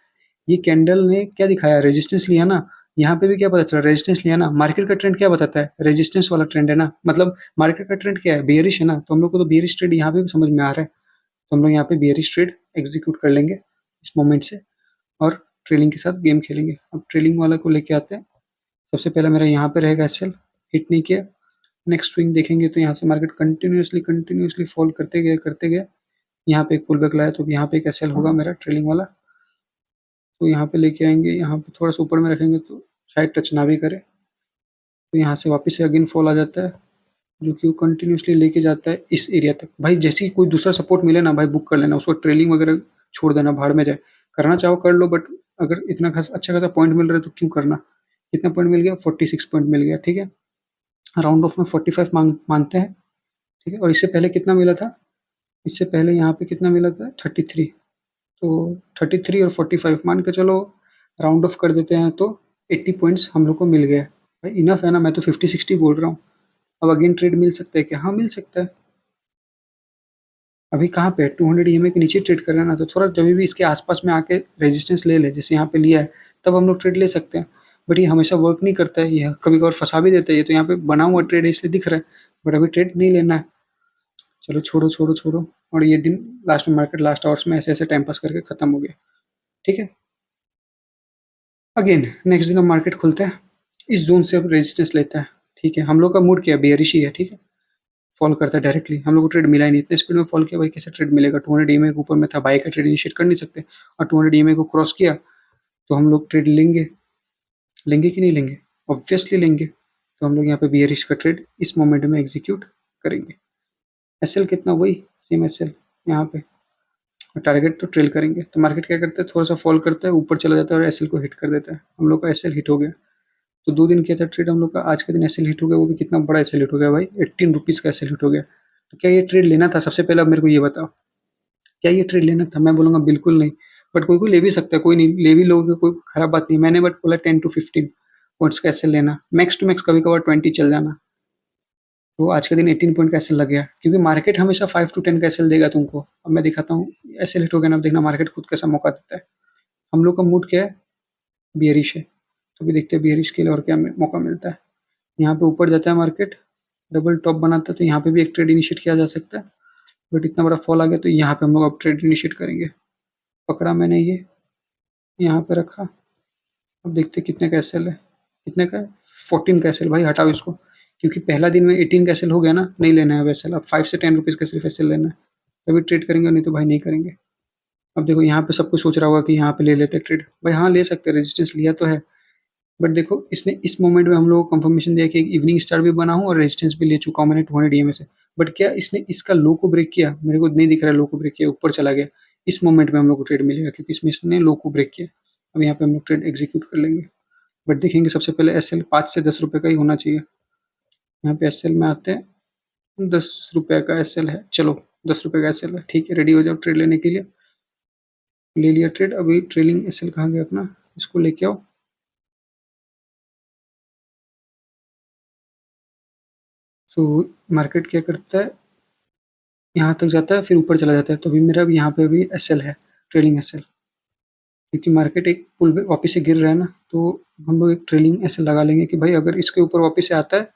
ये कैंडल ने क्या दिखाया, रेजिस्टेंस लिया ना। यहाँ पे भी क्या पता चला, रेजिस्टेंस लिया ना। मार्केट का ट्रेंड क्या बताता है, रेजिस्टेंस वाला ट्रेंड है ना, मतलब मार्केट का ट्रेंड क्या है, बेयरिश है ना। तो हम लोग को तो बेयरिश ट्रेड यहाँ पे भी समझ में आ रहा है, तो हम लोग यहाँ पे बेयरिश ट्रेड एग्जीक्यूट कर लेंगे इस मोमेंट से, और ट्रेलिंग के साथ गेम खेलेंगे। अब ट्रेलिंग वाला को लेके आते हैं। सबसे पहला मेरा यहाँ पे रहेगा एसएल, हिट नहीं किया। नेक्स्ट स्विंग देखेंगे तो यहाँ से मार्केट कंटिन्यूसली कंटिन्यूसली फॉल करते गए, यहाँ पे एक पुल बैक लाया, तो यहाँ पे एक एसएल होगा मेरा ट्रेलिंग वाला। तो यहाँ पे लेके आएंगे, यहाँ पे थोड़ा सा ऊपर में रखेंगे तो शायद टच ना भी करे। तो यहाँ से वापस से अगेन फॉल आ जाता है, जो कि वो कंटिन्यूसली लेके जाता है इस एरिया तक। भाई जैसे ही कोई दूसरा सपोर्ट मिले ना भाई, बुक कर लेना उसको, ट्रेलिंग वगैरह छोड़ देना, भाड़ में जाए। करना चाहो कर लो, बट अगर इतना अच्छा खासा पॉइंट मिल रहा है तो क्यों करना। कितना पॉइंट मिल गया, 46 पॉइंट मिल गया, ठीक है। राउंड ऑफ में 45 मानते हैं, ठीक है। और इससे पहले कितना मिला था, इससे पहले यहाँ पे कितना मिला था, 33। तो 33 और 45 मान के चलो, राउंड ऑफ कर देते हैं तो 80 पॉइंट्स हम लोग को मिल गए। भाई इनफ है ना, मैं तो 50-60 बोल रहा हूँ। अब अगेन ट्रेड मिल सकता है क्या, हाँ मिल सकता है। अभी कहाँ पे 200 EMA के नीचे ट्रेड कर रहे हैं ना, तो थोड़ा जब भी इसके आसपास में आके रेजिस्टेंस ले ले, जैसे यहाँ पे लिया है, तब हम लोग ट्रेड ले सकते हैं। बट ये हमेशा वर्क नहीं करता है, ये कभी कभार फंसा भी देता है। ये तो यहाँ पे बना हुआ ट्रेड है इसलिए दिख रहा है, बट अभी ट्रेड नहीं लेना है। चलो छोड़ो छोड़ो छोड़ो। और ये दिन लास्ट में मार्केट लास्ट आवर्स में ऐसे ऐसे टाइम पास करके खत्म हो गया, ठीक है। अगेन नेक्स्ट दिन अब मार्केट खुलता है, इस जोन से अब रेजिस्टेंस लेता है, ठीक है। हम लोग का मूड क्या है, बेयरिश ही है, ठीक है। फॉल करता है डायरेक्टली, हम लोग को ट्रेड मिला ही नहीं, इतने स्पीड में फॉल किया, भाई कैसे ट्रेड मिलेगा। 200 EMA के ऊपर में था, बाई का ट्रेड इनिशिएट कर नहीं सकते, और 200 EMA को क्रॉस किया तो हम लोग ट्रेड लेंगे, लेंगे कि नहीं लेंगे, ऑब्वियसली लेंगे। तो हम लोग यहाँ पे बेयरिश का ट्रेड इस मोमेंट में एग्जीक्यूट करेंगे। एसएल कितना, वही सेम एसएल यहाँ पे, टारगेट तो ट्रेल करेंगे। तो मार्केट क्या करता है, थोड़ा सा फॉल करता है, ऊपर चला जाता है और एसएल को हिट कर देता है। हम लोग का एसएल हिट हो गया। तो 2 दिन किया था ट्रेड हम लोग का, आज के दिन एसएल हिट हो गया, वो भी कितना बड़ा एसएल हिट हो गया भाई, 18 रुपीज़ का एसएल हिट हो गया। तो क्या ये ट्रेड लेना था? सबसे पहले आप मेरे को ये बताओ, क्या ये ट्रेड लेना था? मैं बोलूँगा बिल्कुल नहीं, बट कोई-कोई ले भी सकता है, कोई नहीं, ले भी लोगे कोई खराब बात नहीं है। मैंने बट बोला 10 टू 15 पॉइंट्स का एसएल लेना, मैक्स टू मैक्स कभी-कभार 20 चल जाना। तो आज के दिन 18 पॉइंट का एसएल लग गया, क्योंकि मार्केट हमेशा 5 टू 10 का एसएल देगा तुमको। अब मैं दिखाता हूँ, एसएल हिट हो गया ना, अब देखना मार्केट खुद कैसा मौका देता है। हम लोग का मूड क्या है? बियरिश है, तो अभी देखते हैं बियरिश के लिए और क्या मौका मिलता है। यहाँ पे ऊपर जाता है मार्केट, डबल टॉप बनाता है, तो यहाँ पे भी एक ट्रेड इनिशिएट किया जा सकता है, बट इतना बड़ा फॉल आ गया तो यहाँ पे हम लोग अब ट्रेड इनिशिएट करेंगे। पकड़ा मैंने ये, यहाँ पे रखा, अब देखते हैं कितने का एसएल है। कितने का है? 14 का एसएल। भाई हटाओ इसको, क्योंकि पहला दिन में 18 का एसएल हो गया ना, नहीं लेना है अब एसएल। अब 5 से 10 रुपीज़ का सिर्फ एसएल लेना है, तभी ट्रेड करेंगे, नहीं तो भाई नहीं करेंगे। अब देखो यहाँ पे सब कुछ सोच रहा होगा कि यहाँ पे ले लेते ट्रेड। भाई हाँ, ले सकते हैं, रेजिस्टेंस लिया तो है, बट देखो इसने इस मोमेंट में हम लोगों को कंफर्मेशन दिया कि एक इवनिंग स्टार भी बना हूँ और रेजिस्टेंस भी ले चुका हूँ मैंने 200 ईएमए से। बट क्या इसने इसका लो को ब्रेक किया? मेरे को नहीं दिख रहा है लो को ब्रेक किया, ऊपर चला गया। इस मोमेंट में हम लोग को ट्रेड मिलेगा, क्योंकि इसमें इसने लो को ब्रेक किया। अब यहाँ पे हम लोग ट्रेड एग्जीक्यूट कर लेंगे, बट देखेंगे सबसे पहले एसएल 5 से 10 रुपये का ही होना चाहिए। यहाँ पे एसएल में आते हैं, 10 रुपये का एसएल है, चलो 10 रुपये का एसएल है, ठीक है, रेडी हो जाओ ट्रेड लेने के लिए। ले लिया ट्रेड। अभी ट्रेलिंग एसएल कहाँ गया अपना, इसको लेके आओ। सो मार्केट क्या करता है, यहाँ तक जाता है फिर ऊपर चला जाता है, तो अभी मेरा भी यहाँ पे भी एसएल है, ट्रेलिंग एसएल, क्योंकि मार्केट एक पुल पे वापस से गिर रहा है ना, तो हम लोग एक ट्रेलिंग एसएल लगा लेंगे कि भाई अगर इसके ऊपर वापस से आता है,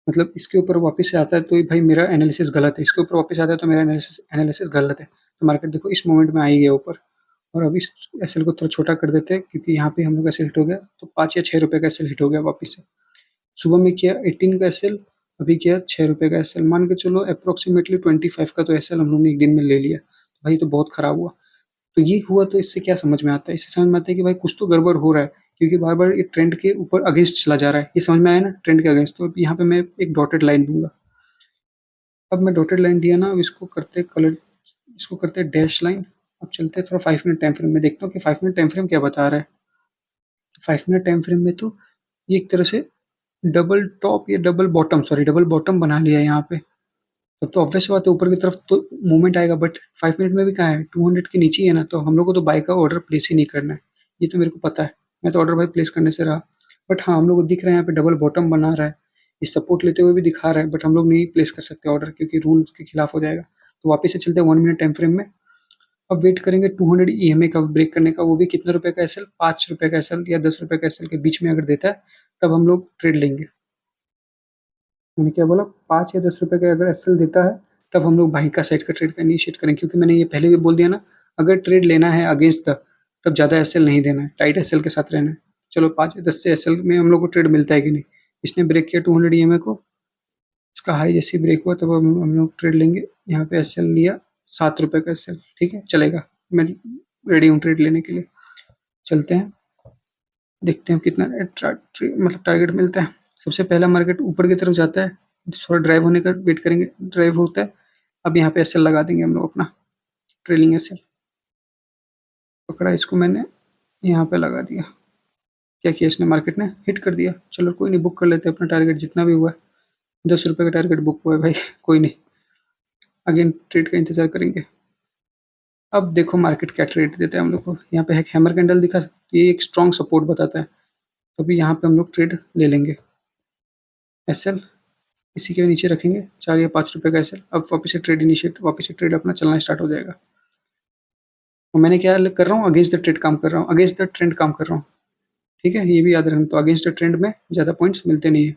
मतलब इसके ऊपर वापस से आता है तो भाई मेरा एनालिसिस गलत है, इसके ऊपर वापस आता है तो मेरा एनालिसिस एनालिसिस गलत है। तो मार्केट देखो इस मोमेंट में आ ही गया ऊपर, और अभी इस एसएल को थोड़ा छोटा कर देते हैं, क्योंकि यहाँ पे हम लोग का एसएल हिट हो गया, तो 5 या 6 रुपये का एसएल हिट हो गया वापस से। सुबह में किया 18 का एसएल, अभी किया 6 रुपये का एसएल, मान के चलो अप्रोक्सीमेटली 25 का तो एसएल हम लोग ने एक दिन में ले लिया। भाई तो बहुत खराब हुआ। तो ये हुआ, तो इससे क्या समझ में आता है? इससे समझ में आता है कि भाई कुछ तो गड़बड़ हो रहा है, क्योंकि बार-बार ये ट्रेंड के ऊपर अगेंस्ट चला जा रहा है। ये समझ में आया ना, ट्रेंड के अगेंस्ट। तो यहाँ पे मैं एक डॉटेड लाइन दूँगा। अब मैं डॉटेड लाइन दिया ना, अब इसको करते कलर, इसको करते डैश लाइन। अब चलते हैं थोड़ा 5 मिनट टाइम फ्रेम में, देखता हूँ कि 5 मिनट टाइम फ्रेम क्या बता रहा है। 5 मिनट टाइम फ्रेम में तो ये एक तरह से डबल टॉप या डबल बॉटम बना लिया है यहाँ पे। तब तो ऑब्वियस बात है ऊपर की तरफ तो मूवमेंट आएगा, बट 5 मिनट में भी कहाँ है, 200 के नीचे ही है ना, तो हम लोग को तो बाय का ऑर्डर प्लेस ही नहीं करना है। ये तो मेरे को पता है, मैं तो ऑर्डर भाई प्लेस करने से रहा। बट हाँ, हम लोग को दिख रहा है यहाँ पे डबल बॉटम बना रहा है, ये सपोर्ट लेते हुए भी दिखा रहा है, बट हम लोग नहीं प्लेस कर सकते ऑर्डर, क्योंकि रूल के खिलाफ हो जाएगा। तो वापस से चलते हैं 1 मिनट टाइम फ्रेम में। अब वेट करेंगे 200 ईएमए का ब्रेक करने का, वो भी कितने रुपए का एसएल, 5 रुपए का एसएल या 10 रुपए का एसएल के बीच में अगर देता है, तब हम लोग ट्रेड लेंगे। मैंने क्या बोला, 5 या 10 रुपए का अगर एसएल देता है, तब हम लोग बाई का साइड का ट्रेड का इनिशिएट करेंगे, क्योंकि मैंने ये पहले भी बोल दिया ना, अगर ट्रेड लेना है अगेंस्ट द, तब ज़्यादा एसएल नहीं देना है, टाइट एसएल के साथ रहना है। चलो 5 या 10 से एसएल में हम लोग को ट्रेड मिलता है कि नहीं। इसने ब्रेक किया 200 ईएमए को, इसका हाई जैसे ही ब्रेक हुआ तब हम लोग ट्रेड लेंगे। यहाँ पे एसएल लिया 7 रुपए का एसएल, ठीक है चलेगा, मैं रेडी हूँ ट्रेड लेने के लिए। चलते हैं, देखते हैं कितना मतलब टारगेट मिलता है। सबसे पहला मार्केट ऊपर की तरफ जाता है, थोड़ा ड्राइव होने का वेट करेंगे, ड्राइव होता है। अब यहाँ पे एसएल लगा देंगे हम लोग अपना, ट्रेलिंग एसएल पकड़ा, इसको मैंने यहाँ पे लगा दिया। क्या किया इसने, मार्केट ने हिट कर दिया, चलो कोई नहीं, बुक कर लेते हैं अपना टारगेट जितना भी हुआ है। 10 रुपये का टारगेट बुक हुआ है भाई, कोई नहीं, अगेन ट्रेड का इंतजार करेंगे। अब देखो मार्केट क्या ट्रेड देता है हम लोग को। यहाँ पे एक हैमर कैंडल दिखा, ये एक स्ट्रॉन्ग सपोर्ट बताता है, तो अभी यहाँ पे हम लोग ट्रेड ले लेंगे। एसएल इसी के नीचे रखेंगे, 4 या 5 रुपये का एसएल। अब वापस से ट्रेड इनिशिएट, वापस से ट्रेड अपना चलना स्टार्ट हो जाएगा। और मैंने क्या कर रहा हूँ, अगेंस्ट द ट्रेड काम कर रहा हूँ, अगेंस्ट द ट्रेंड काम कर रहा हूँ, ठीक है, ये भी याद रखना। तो अगेंस्ट द ट्रेंड में ज़्यादा पॉइंट्स मिलते नहीं है।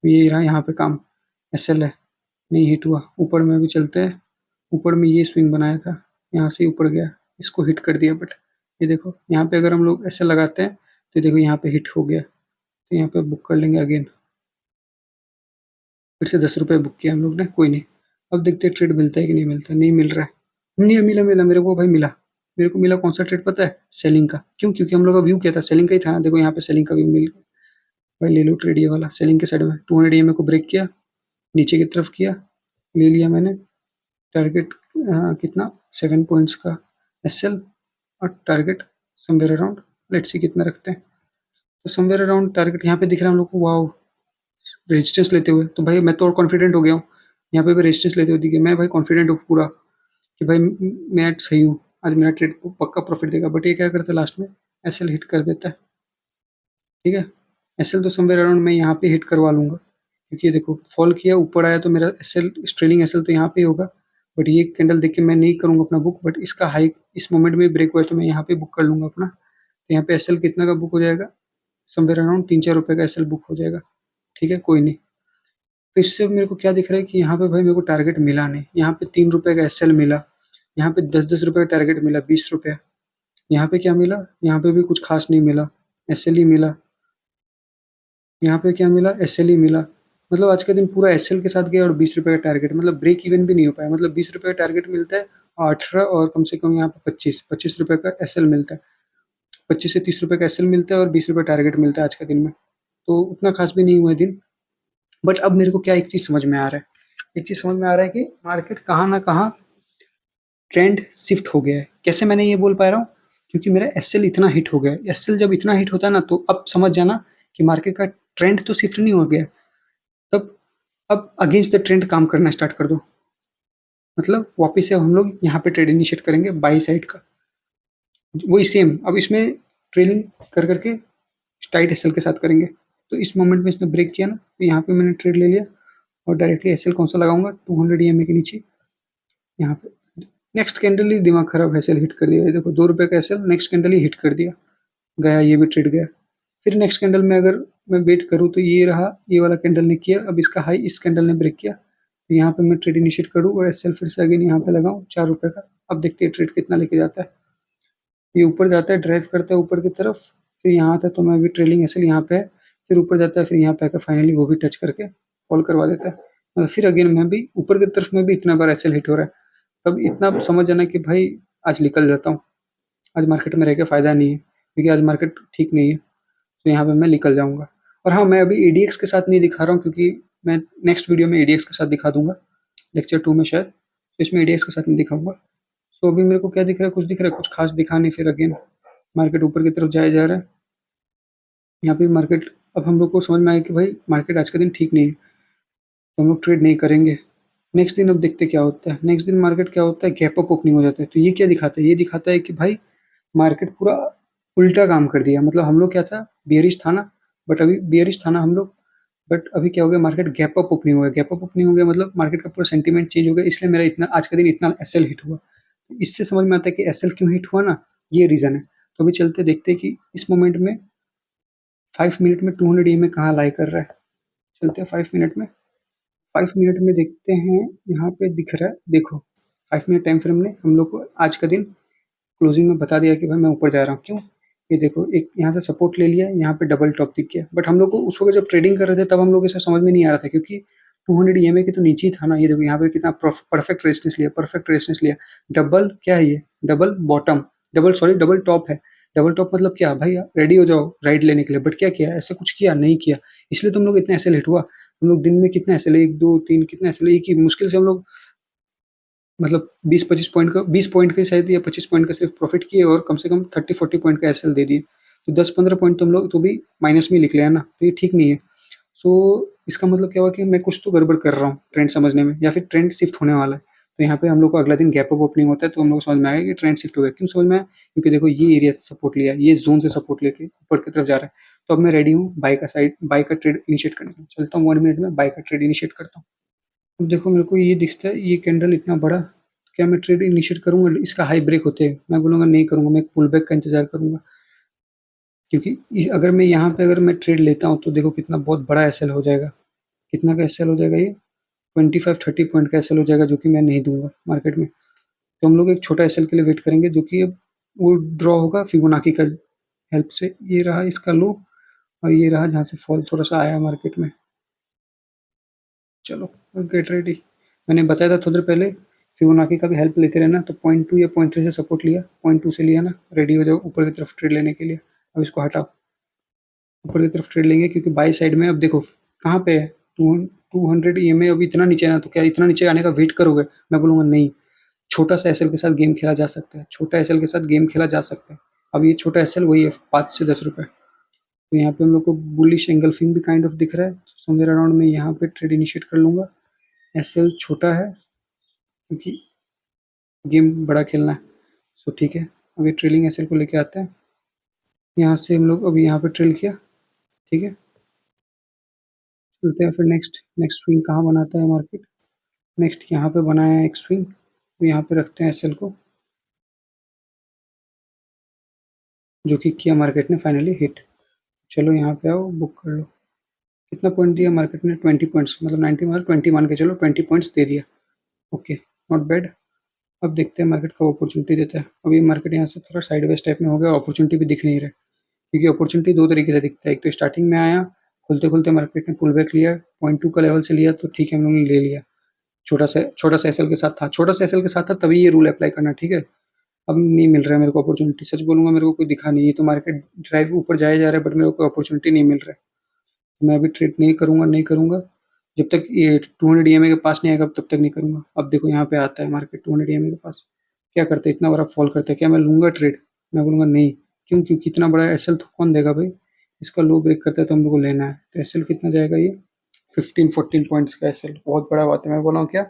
ये रहा यहाँ पे काम, एसएल है, नहीं हिट हुआ। ऊपर में भी चलते हैं, ऊपर में ये स्विंग बनाया था, यहाँ से ऊपर गया, इसको हिट कर दिया, बट ये देखो यहाँ पे अगर हम लोग एसएल लगाते हैं तो देखो यहाँ पे हिट हो गया, तो यहाँ पे बुक कर लेंगे अगेन। फिर से 10 रुपये बुक किया हम लोग ने, कोई नहीं। अब देखते हैं ट्रेड मिलता है कि नहीं मिलता। नहीं मिल रहा है, नहीं मिला, मेरे को भाई मिला। मेरे को मिला कौन सा ट्रेड पता है, सेलिंग का। क्यों? क्योंकि हम लोग का व्यू क्या था, सेलिंग का ही था ना। देखो यहाँ पे सेलिंग का व्यू मिल गया भाई, ले लो ट्रेड ये वाला, सेलिंग के साइड में 200 ईएमए को ब्रेक किया, नीचे की तरफ किया, ले लिया मैंने टारगेट। कितना, 7 पॉइंट्स का एसएल, और target somewhere around, let's see कितना रखते हैं। तो समवेयर अराउंड टारगेट यहाँ पे दिख रहा है हम लोग को, वाओ, रेजिस्टेंस लेते हुए। तो भाई मैं तो और कॉन्फिडेंट हो गया हूँ, यहाँ पे भी रेजिस्टेंस लेते हुए दिखे। मैं भाई कॉन्फिडेंट हूँ पूरा कि भाई मैं आज सही हूँ, आज मेरा ट्रेड पक्का प्रॉफिट देगा, बट ये क्या करता है लास्ट में एसएल हिट कर देता है। ठीक है, एसएल तो समवेयर अराउंड मैं यहाँ पे हिट करवा लूँगा, क्योंकि ये देखो फॉल किया ऊपर आया तो मेरा एसएल ट्रेलिंग एसएल तो यहाँ पे ही होगा, बट ये कैंडल देख के मैं नहीं करूँगा अपना बुक, बट इसका हाई इस मोमेंट में ब्रेक हुआ है तो मैं यहाँ पे बुक कर लूँगा अपना। तो यहाँ पे एसएल कितना का बुक हो जाएगा, समवेयर अराउंड 3-4 रुपये का एसएल बुक हो जाएगा। ठीक है, कोई नहीं। तो इससे मेरे को क्या दिख रहा है कि यहाँ पे भाई मेरे को टारगेट मिला नहीं, यहाँ पे 3 रुपये का एसएल मिला, यहाँ पे 10-10 रुपये का टारगेट मिला, 20 रुपये। यहाँ पे क्या मिला, यहाँ पे भी कुछ खास नहीं मिला, एसएल ही मिला। यहाँ पे क्या मिला, एसएल ही मिला। मतलब आज का दिन पूरा एसएल के साथ गया और 20 रुपये का टारगेट, मतलब ब्रेक इवन भी नहीं हो पाया। मतलब 20 रुपये का टारगेट मिलता है और 18 और कम से कम यहाँ पे 25 रुपये का एसएल मिलता है। 25 से 30 रुपये का एसएल मिलता है और 20 रुपये टारगेट मिलता है आज के दिन में, तो उतना खास भी नहीं हुआ है दिन। बट अब मेरे को क्या एक चीज़ समझ में आ रहा है, एक चीज़ समझ में आ रहा है कि मार्केट कहाँ ना कहाँ ट्रेंड शिफ्ट हो गया है। कैसे मैंने ये बोल पा रहा हूँ, क्योंकि मेरा एसएल इतना हिट हो गया है। एसएल जब इतना हिट होता है ना, तो अब समझ जाना कि मार्केट का ट्रेंड तो शिफ्ट नहीं हो गया, तब अब अगेंस्ट द ट्रेंड काम करना स्टार्ट कर दो। मतलब वापस से हम लोग यहाँ पे ट्रेड इनिशिएट करेंगे बाई साइड का, वही सेम। अब इसमें ट्रेलिंग कर करके टाइट एसएल के साथ करेंगे। तो इस मोमेंट में इसने ब्रेक किया ना, तो यहाँ पे मैंने ट्रेड ले लिया और डायरेक्टली एसएल कौन सा लगाऊंगा, 200 ईएमए के नीचे यहाँ पे। नेक्स्ट कैंडल ही दिमाग खराब है, एसएल हिट कर दिया। देखो 2 रुपये का एसएल नेक्स्ट कैंडल ही हिट कर दिया, गया ये भी ट्रेड गया। फिर नेक्स्ट कैंडल में अगर मैं वेट करूँ तो ये रहा, ये वाला कैंडल ने किया, अब इसका हाई इस कैंडल ने ब्रेक किया, तो यहाँ पे मैं ट्रेड इनिशिएट करूँ और एसएल फिर से अगेन यहाँ पे लगाऊँ 4 रुपये का। अब देखते हैं ट्रेड कितना लेके जाता है। ये ऊपर जाता है, ड्राइव करता है ऊपर की तरफ, फिर यहाँ आता है तो मैं भी ट्रेलिंग एसएल यहाँ पे है, फिर ऊपर जाता है, फिर यहाँ पे आकर फाइनली वो भी टच करके फॉल करवा देता है। मतलब फिर अगेन मैं भी ऊपर की तरफ में भी इतना बार एसएल हिट हो रहा है, तब इतना समझ जाना कि भाई आज निकल जाता हूँ, आज मार्केट में रह के फ़ायदा नहीं है, क्योंकि आज मार्केट ठीक नहीं है, तो यहाँ पे मैं निकल जाऊँगा। और हाँ, मैं अभी एडीएक्स के साथ नहीं दिखा रहा हूँ, क्योंकि मैं नेक्स्ट वीडियो में एडीएक्स के साथ दिखा दूंगा, लेक्चर 2 में शायद, तो इसमें एडीएक्स के साथ नहीं दिखाऊंगा। सो अभी मेरे को क्या दिख रहा है, कुछ दिख रहा है, कुछ खास दिखा नहीं। फिर अगेन मार्केट ऊपर की तरफ जाया जा रहा है। यहाँ पे मार्केट, अब हम लोग को समझ में आया कि भाई मार्केट आज का दिन ठीक नहीं है, तो हम लोग ट्रेड नहीं करेंगे। नेक्स्ट दिन अब देखते क्या होता है। नेक्स्ट दिन मार्केट क्या होता है, गैप अप ओपनिंग हो जाता है। तो ये क्या दिखाता है, ये दिखाता है कि भाई मार्केट पूरा उल्टा काम कर दिया। मतलब हम लोग क्या था, बेयरिश था ना, बट अभी बेयरिश था ना हम लोग, बट अभी क्या हो गया, मार्केट गैप अप ओपनिंग हो गया। गैप अप ओपनिंग हो गया मतलब मार्केट का पूरा सेंटीमेंट चेंज हो गया, इसलिए मेरा इतना आज का दिन इतना एसएल हिट हुआ। तो इससे समझ में आता है कि एसएल क्यों हिट हुआ ना, ये रीज़न है। तो अभी चलते देखते हैं कि इस मोमेंट में 5 मिनट में 200 ईएमए कहाँ लाई कर रहा है। चलते हैं 5 मिनट में, 5 मिनट में देखते हैं। यहाँ पे दिख रहा है, देखो 5 मिनट टाइम फ्रेम ने हम लोग को आज का दिन क्लोजिंग में बता दिया कि भाई मैं ऊपर जा रहा हूँ। क्यों, ये देखो एक यहाँ से सपोर्ट ले लिया, यहाँ पे डबल टॉप दिख गया। बट हम लोग को उस वक्त जब ट्रेडिंग कर रहे थे तब हम लोग इसे समझ में नहीं आ रहा था, क्योंकि 200 ईएमए के तो नीचे ही था ना। ये देखो यहाँ पे कितना परफेक्ट रेजिस्टेंस लिया, परफेक्ट रेजिस्टेंस लिया। डबल क्या है ये, डबल बॉटम, डबल टॉप है। डबल टॉप मतलब क्या भाई, रेडी हो जाओ राइड लेने के लिए। बट क्या किया, ऐसा कुछ किया नहीं किया, इसलिए तुम लोग इतना ऐसे लेट हुआ। हम लोग दिन में कितना ऐसे ले, 1 2 3 कितना ऐसे ले, एक ही मुश्किल से हम लोग मतलब 20-25 पॉइंट का, 20 पॉइंट के शायद या 25 पॉइंट का सिर्फ प्रॉफिट किए, और कम से कम 30-40 पॉइंट का एसएल दे दिए। तो 10-15 पॉइंट तुम लोग तो भी माइनस में लिख लिया ना, तो ये ठीक नहीं है। सो इसका मतलब क्या हुआ कि मैं कुछ तो गड़बड़ कर रहा हूँ ट्रेंड समझने में, या फिर ट्रेंड शिफ्ट होने वाला है। तो यहाँ पे हम लोग को अगला दिन गैप अप ओपनिंग होता है, तो हम लोग समझ में आएगा कि ट्रेंड शिफ्ट हो गया। क्यों समझ में आया, क्योंकि देखो ये एरिया से सपोर्ट लिया, ये जोन से सपोर्ट लेके ऊपर की तरफ जा रहा है। तो अब मैं रेडी हूँ बाय का ट्रेड इनिशिएट करने में। चलता हूँ 1 मिनट में बाय का ट्रेड इनिशिएट करता हूँ। अब देखो मेरे को ये दिखता है, ये कैंडल इतना बड़ा, क्या मैं ट्रेड इनिशिएट करूँगा इसका हाई ब्रेक होते हैं? मैं बोलूँगा नहीं करूँगा, मैं एक पुल बैक का इंतज़ार करूँगा। क्योंकि अगर मैं यहाँ पे अगर मैं ट्रेड लेता हूँ तो देखो कितना बहुत बड़ा एसएल हो जाएगा। कितना का एसएल हो जाएगा ये, 25-30 पॉइंट का एसएल हो जाएगा, जो कि मैं नहीं दूंगा मार्केट में। तो हम लोग एक छोटा एसएल के लिए वेट करेंगे, जो कि अब वो ड्रॉ होगा फिबोनाची का हेल्प से। ये रहा इसका लो, और ये रहा जहाँ से फॉल थोड़ा सा आया मार्केट में। चलो गेट रेडी। मैंने बताया था थोड़ी देर पहले, फिबोनाची का भी हेल्प लेते रहना। तो 0.2 या 0.3 से सपोर्ट लिया, 0.2 से लिया ना, रेडी हो जाओ ऊपर की तरफ ट्रेड लेने के लिए। अब इसको हटाओ, ऊपर की तरफ ट्रेड लेंगे, क्योंकि बाई साइड में अब देखो कहाँ पे है, 200 ईएमए। अब इतना नीचे ना, तो क्या इतना नीचे आने का वेट करोगे? मैं बोलूँगा नहीं, छोटा सा एसएल के साथ गेम खेला जा सकता है, छोटा एसएल के साथ गेम खेला जा सकता है। अब ये छोटा एसएल वही है 5 से 10 रुपये। तो यहाँ पे हम लोग को बुलिश एंगल्फिंग भी काइंड ऑफ दिख रहा है। समवेयर अराउंड में यहाँ पे ट्रेड इनिशिएट कर लूँगा। एसएल छोटा है क्योंकि गेम बड़ा खेलना है। सो ठीक है, अभी ट्रेलिंग एसएल को लेके आते हैं। यहाँ से हम लोग अभी यहाँ पे ट्रेल किया, ठीक है। चलते हैं फिर नेक्स्ट नेक्स्ट स्विंग कहाँ बनाता है मार्केट। नेक्स्ट यहाँ पे बनाया है एक स्विंग, तो यहाँ पे रखते हैं एसएल को, जो कि किया मार्केट ने फाइनली हिट। चलो यहाँ पे आओ, बुक कर लो। कितना पॉइंट दिया मार्केट ने? 20 पॉइंट्स, मतलब 90 मतलब 20 मान के चलो, 20 पॉइंट्स दे दिया। Okay, not bad. अब देखते हैं मार्केट कब अपॉर्चुनिटी देता है। अभी मार्केट यहाँ से थोड़ा साइडवेज टाइप में हो गया, अपॉर्चुनिटी भी दिख नहीं रहा है, क्योंकि अपॉर्चुनिटी दो तरीके से दिखता है। एक तो स्टार्टिंग में आया, खुलते खुलते मार्केट ने पुल बैक लिया, 0.2 का लेवल से लिया तो ठीक है, हम लोगों ने ले लिया। छोटा सा एसएल के साथ था, छोटा सा एसएल के साथ था, तभी ये रूल अप्लाई करना, ठीक है। अब नहीं मिल रहा है मेरे को अपॉर्चुनिटी, सच बोलूंगा मेरे को कोई दिखा नहीं। ये तो मार्केट ड्राइव ऊपर जाया जा रहा है, बट मेरे को अपॉर्चुनिटी नहीं मिल रहा है। मैं अभी ट्रेड नहीं करूंगा, नहीं करूंगा जब तक ये 200 ईएमए के पास नहीं आएगा, तब तक नहीं करूंगा। अब देखो यहाँ पे आता है मार्केट 200 ईएमए के पास, क्या करते हैं, इतना बड़ा फॉल करते हैं, क्या मैं लूंगा ट्रेड? मैं बोलूंगा नहीं। क्यों? क्योंकि इतना बड़ा एसएल तो कौन देगा भाई। इसका लो ब्रेक करता है तो हम लोग को लेना है। तो एसएल कितना जाएगा ये? 15-14 पॉइंट्स का एसएल, बहुत बड़ा बात है। मैं बोल रहा हूँ क्या,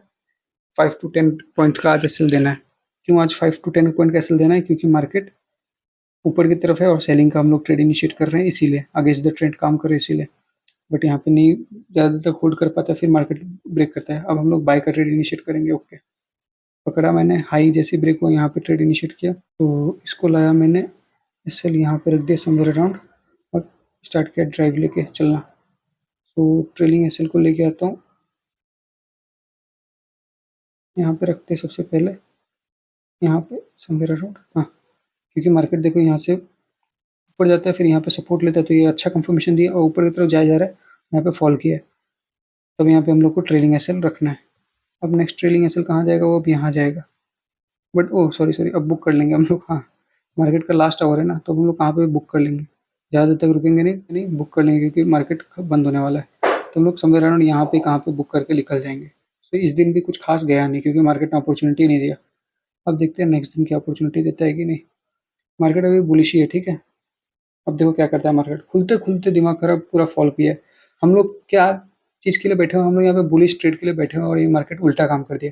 5 to 10 पॉइंट का आज एसएल देना है। क्यों आज 5 to 10 पॉइंट का एसएल देना है? क्योंकि मार्केट ऊपर की तरफ है और सेलिंग का हम लोग ट्रेड इनिशिएट कर रहे हैं, इसीलिए अगेंस्ट द ट्रेंड काम कर रहे हैं, इसीलिए। बट यहाँ पे नहीं ज़्यादा तक होल्ड कर पाता, फिर मार्केट ब्रेक करता है। अब हम लोग बाय का ट्रेड इनिशिएट करेंगे। ओके, पकड़ा मैंने, हाई जैसी ब्रेक हुआ यहाँ पे ट्रेड इनिशिएट किया, तो इसको लाया मैंने, एसएल यहाँ पे रख दिया समवेयर अराउंड, और स्टार्ट किया ड्राइव लेके चलना। तो ट्रेलिंग एसएल को लेके आता हूँ, यहाँ पे रखते हैं सबसे पहले, यहाँ पे समवेयर अराउंड, हाँ। क्योंकि मार्केट देखो यहाँ से ऊपर जाता है, फिर यहाँ पे सपोर्ट लेता है, तो ये अच्छा कंफर्मेशन दिया और ऊपर की तरफ जाया जा रहा है, यहाँ पे फॉल किया है। तब यहाँ पे हम लोग को ट्रेलिंग एसएल रखना है। अब नेक्स्ट ट्रेलिंग एसएल कहाँ जाएगा? वो अब यहाँ जाएगा। बट ओह सॉरी सॉरी, अब बुक कर लेंगे हम लोग, हाँ। मार्केट का लास्ट आवर है ना, तो हम लोग कहाँ पे बुक कर लेंगे, ज़्यादा तक रुकेंगे नहीं, नहीं बुक कर लेंगे, क्योंकि मार्केट बंद होने वाला है। तो हम लोग समवेयर अराउंड यहाँ पे कहाँ पे बुक करके निकल जाएंगे। तो इस दिन भी कुछ खास गया नहीं, क्योंकि मार्केट ने अपॉर्चुनिटी नहीं दिया। अब देखते हैं नेक्स्ट दिन क्या अपॉर्चुनिटी देता है कि नहीं। मार्केट अभी बुलिश ही है, ठीक है। अब देखो क्या करता है मार्केट, खुलते खुलते दिमाग खराब, पूरा फॉल किया है। हम लोग क्या चीज़ के लिए बैठे हुए, हम लोग यहाँ पे बुलिश ट्रेड के लिए बैठे हुए, और ये मार्केट उल्टा काम कर दिया।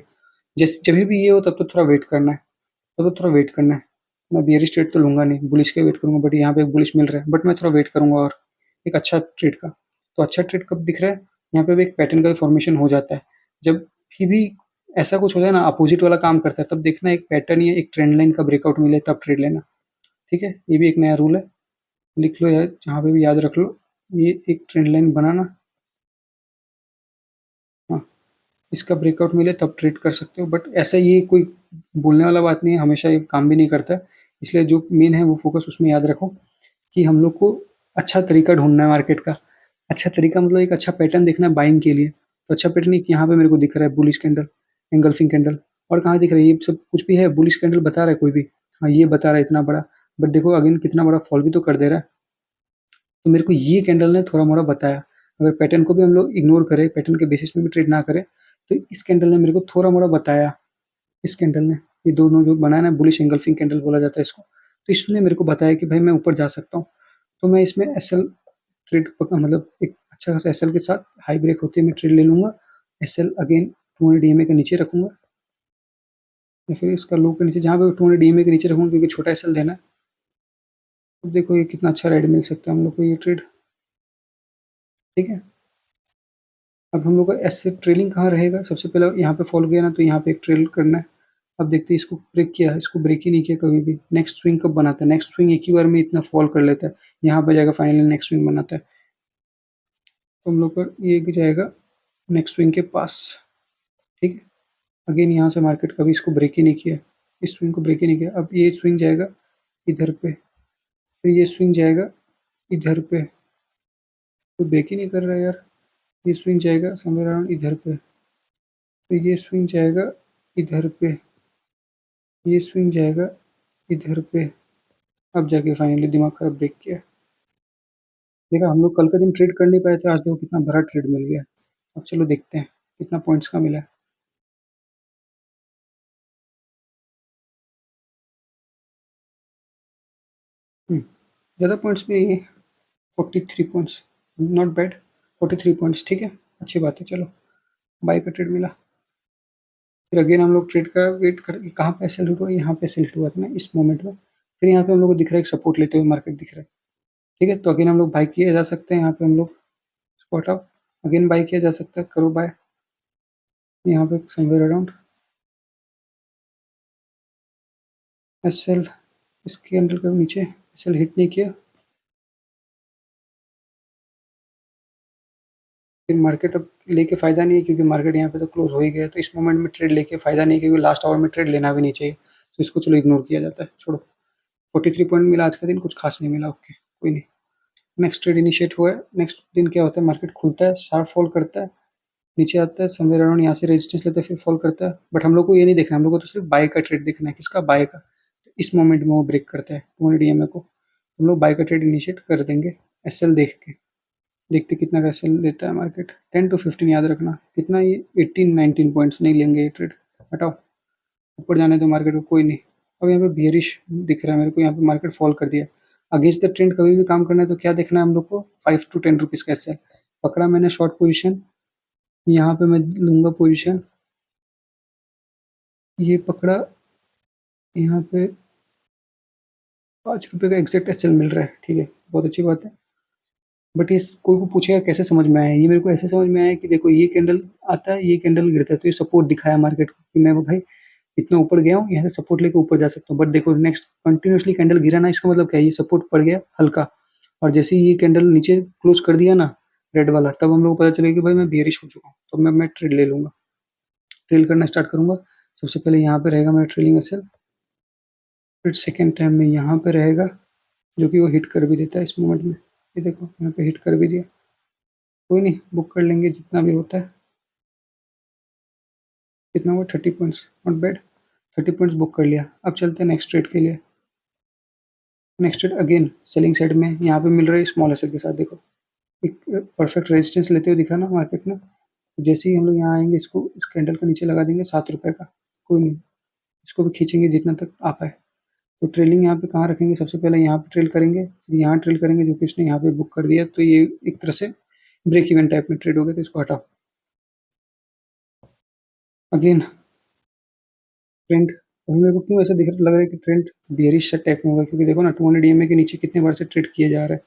जब भी ये हो तब तो थोड़ा वेट करना है, तब तो थोड़ा वेट करना है। मैं बियरिश ट्रेड तो लूंगा नहीं, बुलिश का वेट करूंगा। बट यहाँ पे बुलिश मिल रहा है, बट मैं थोड़ा वेट करूंगा और एक अच्छा ट्रेड का। तो अच्छा ट्रेड कब दिख रहा है? यहाँ पे भी एक पैटर्न का फॉर्मेशन हो जाता है। जब भी ऐसा कुछ हो जाए ना, अपोजिट वाला काम करता है, तब देखना एक पैटर्न या एक ट्रेंड लाइन का ब्रेकआउट मिले तब ट्रेड लेना, ठीक है। ये भी एक नया रूल है, लिख लो यार, जहाँ पे भी याद रख लो। ये एक ट्रेंड लाइन बनाना, हाँ। इसका ब्रेकआउट मिले तब ट्रेड कर सकते हो, बट ऐसा ये कोई बोलने वाला बात नहीं है, हमेशा ये काम भी नहीं करता है। इसलिए जो मेन है वो फोकस उसमें याद रखो, कि हम लोग को अच्छा तरीका ढूंढना है मार्केट का। अच्छा तरीका मतलब एक अच्छा पैटर्न देखना है बाइंग के लिए। तो अच्छा पैटर्न एक यहाँ पे मेरे को दिख रहा है, बुलिश कैंडल, एंगल्फिंग कैंडल। और कहाँ दिख रहा है? ये सब कुछ भी है, बुलिश कैंडल बता रहा है कोई भी, हाँ ये बता रहा है इतना बड़ा। बट देखो अगेन कितना बड़ा फॉल भी तो कर दे रहा है। तो मेरे को ये कैंडल ने थोड़ा मोड़ा बताया। अगर पैटर्न को भी हम लोग इग्नोर करें, पैटर्न के बेसिस में भी ट्रेड ना करें, तो इस कैंडल ने मेरे को थोड़ा मोड़ा बताया। इस कैंडल ने, ये दोनों जो बनाया ना, बुलिश एंगल्फिंग कैंडल बोला जाता है इसको, तो इसने मेरे को बताया कि भाई मैं ऊपर जा सकता हूँ। तो मैं इसमें एसएल ट्रेड मतलब एक अच्छा खासा एसएल के साथ हाई ब्रेक होते हुए मैं ट्रेड ले लूंगा। एसएल अगेन 200 डीएमए के नीचे रखूंगा, या फिर इसका लो के नीचे, जहाँ पे 200 डीएमए के नीचे रखूंगा, क्योंकि छोटा एसएल देना है। अब देखो ये कितना अच्छा राइड मिल सकता है हम लोग को, ये ट्रेड, ठीक है। अब हम लोग का ऐसे ट्रेलिंग कहाँ रहेगा? सबसे पहले यहाँ पे फॉल गया ना, तो यहाँ पे एक ट्रेल करना है। अब देखते हैं, इसको ब्रेक किया है, इसको ब्रेक ही नहीं किया कभी भी। नेक्स्ट स्विंग कब बनाता है? नेक्स्ट स्विंग एक ही बार में इतना फॉल कर लेता है, यहाँ पे जाएगा फाइनली नेक्स्ट स्विंग बनाता है। तो हम लोग का ये भी जाएगा नेक्स्ट स्विंग के पास, ठीक है। अगेन यहाँ से मार्केट कभी इसको ब्रेक ही नहीं किया, इस स्विंग को ब्रेक ही नहीं किया। अब ये स्विंग जाएगा इधर पे, फिर ये स्विंग जाएगा इधर पे, तो ब्रेक ही नहीं कर रहा है यार। ये स्विंग जाएगा समवेयर अराउंड इधर पे, तो ये स्विंग जाएगा इधर पे, ये स्विंग जाएगा इधर पे। अब जाके फाइनली दिमाग खराब ब्रेक किया। देखा, हम लोग कल का दिन ट्रेड कर नहीं पाए थे, आज देखो कितना बड़ा ट्रेड मिल गया। अब चलो देखते हैं कितना पॉइंट्स का मिला है। ज़्यादा पॉइंट्स में ये 43 पॉइंट्स, नॉट बैड। 43 पॉइंट्स, ठीक है, अच्छी बात है। चलो बाय का ट्रेड मिला। फिर अगेन हम लोग ट्रेड का वेट कर कहाँ पे सेल हुआ, यहाँ पे सेल हुआ था ना इस मोमेंट में। फिर यहाँ पे हम लोग को दिख रहा है एक सपोर्ट लेते हुए मार्केट दिख रहा है, ठीक है। तो अगेन हम लोग बाय किए जा सकते हैं, यहाँ पे हम लोग स्पॉट आउट अगेन बाय किया जा सकता है, करो बाय यहाँ पे समवेयर अराउंड एसएल, इसके अंडर का नीचे एसएल हिट नहीं किया। फिर मार्केट अब लेके फ़ायदा नहीं है, क्योंकि मार्केट यहाँ पे तो क्लोज हो ही गया, तो इस मोमेंट में ट्रेड लेके फ़ायदा नहीं है, क्योंकि लास्ट आवर में ट्रेड लेना भी नहीं चाहिए, तो इसको चलो इग्नोर किया जाता है, छोड़ो। 43 पॉइंट मिला आज का दिन, कुछ खास नहीं मिला, ओके कोई नहीं। नेक्स्ट ट्रेड इनिशिएट हुआ है। नेक्स्ट दिन क्या होता है, मार्केट खुलता है, शार्प फॉल करता है, नीचे आता है समवेयर अराउंड, यहाँ से रेजिस्टेंस लेता है, फिर फॉल करता है। बट हम लोग को ये नहीं देखना, हम लोग को तो सिर्फ बाय का ट्रेड देखना है। किसका, बाय का। तो इस मोमेंट में वो ब्रेक करता है 200 ईएमए को, हम लोग बाय का ट्रेड इनिशिएट कर देंगे एसएल देख के। देखते कितना का एसएल देता है मार्केट, 10 to 15 याद रखना। कितना, ये 18-19 पॉइंट्स नहीं लेंगे ये ट्रेड, हटाओ। ऊपर जाने दो मार्केट को, कोई नहीं। अब यहाँ पे बियरिश दिख रहा है मेरे को, यहाँ पे मार्केट फॉल कर दिया। अगेंस्ट द ट्रेंड कभी भी काम करना है तो क्या देखना है हम लोग को, 5 to 10 रुपीज़ का एसएल पकड़ा मैंने शॉर्ट पोजीशन, यहाँ पे मैं लूंगा पोजीशन, ये पकड़ा, यहाँ पे 5 रुपये का एग्जैक्ट एसएल मिल रहा है, ठीक है, बहुत अच्छी बात है। बट इस कोई को पूछेगा कैसे समझ में आया, ये मेरे को ऐसे समझ में आया कि देखो ये कैंडल आता है, ये कैंडल गिरता है, तो ये सपोर्ट दिखाया मार्केट को कि मैं वो भाई इतना ऊपर गया हूँ, यहाँ से सपोर्ट लेके ऊपर जा सकता हूँ। बट देखो नेक्स्ट कंटिन्यूसली कैंडल गिरा ना, इसका मतलब क्या है, ये सपोर्ट पड़ गया हल्का, और जैसे ही ये कैंडल नीचे क्लोज कर दिया ना रेड वाला, तब हम लोग को पता चलेगा कि भाई मैं बियरिश हो चुका हूँ, तो मैं ट्रेड ले लूंगा, ट्रेल करना स्टार्ट करूंगा। सबसे पहले यहाँ पे रहेगा मेरा ट्रेलिंग एसएल, फिर सेकेंड टाइम में यहाँ पे रहेगा, जो कि वो हिट कर भी देता है इस मोमेंट में। ये देखो यहाँ पे हिट कर भी दिया, कोई नहीं, बुक कर लेंगे जितना भी होता है। कितना हुआ, 30 points, not bad. 30 points book कर लिया। अब चलते हैं नेक्स्ट ट्रेड के लिए। Next trade again selling side में, यहाँ पे मिल रहा है स्मॉल एसएल के साथ। देखो एक परफेक्ट रेजिस्टेंस लेते हुए दिखा ना मार्केट में, जैसे ही हम लोग यहाँ आएंगे, इसको इस कैंडल का नीचे लगा देंगे 7 रुपये का, कोई नहीं, इसको भी खींचेंगे जितना तक आ पाए। तो ट्रेलिंग यहाँ पे कहाँ रखेंगे, सबसे पहले यहाँ पे ट्रेल करेंगे, फिर यहाँ ट्रेल करेंगे, जो कि इसने यहाँ पे बुक कर दिया, तो ये एक तरह से ब्रेक इवन टाइप में ट्रेड हो गया, तो इसको हटाओ। अगेन ट्रेंड, अभी मेरे को क्यों ऐसा लग रहा है कि ट्रेंड बेयरिश टाइप में होगा, क्योंकि देखो ना 200 ईएमए के नीचे कितने बार से ट्रेड किया जा रहा है।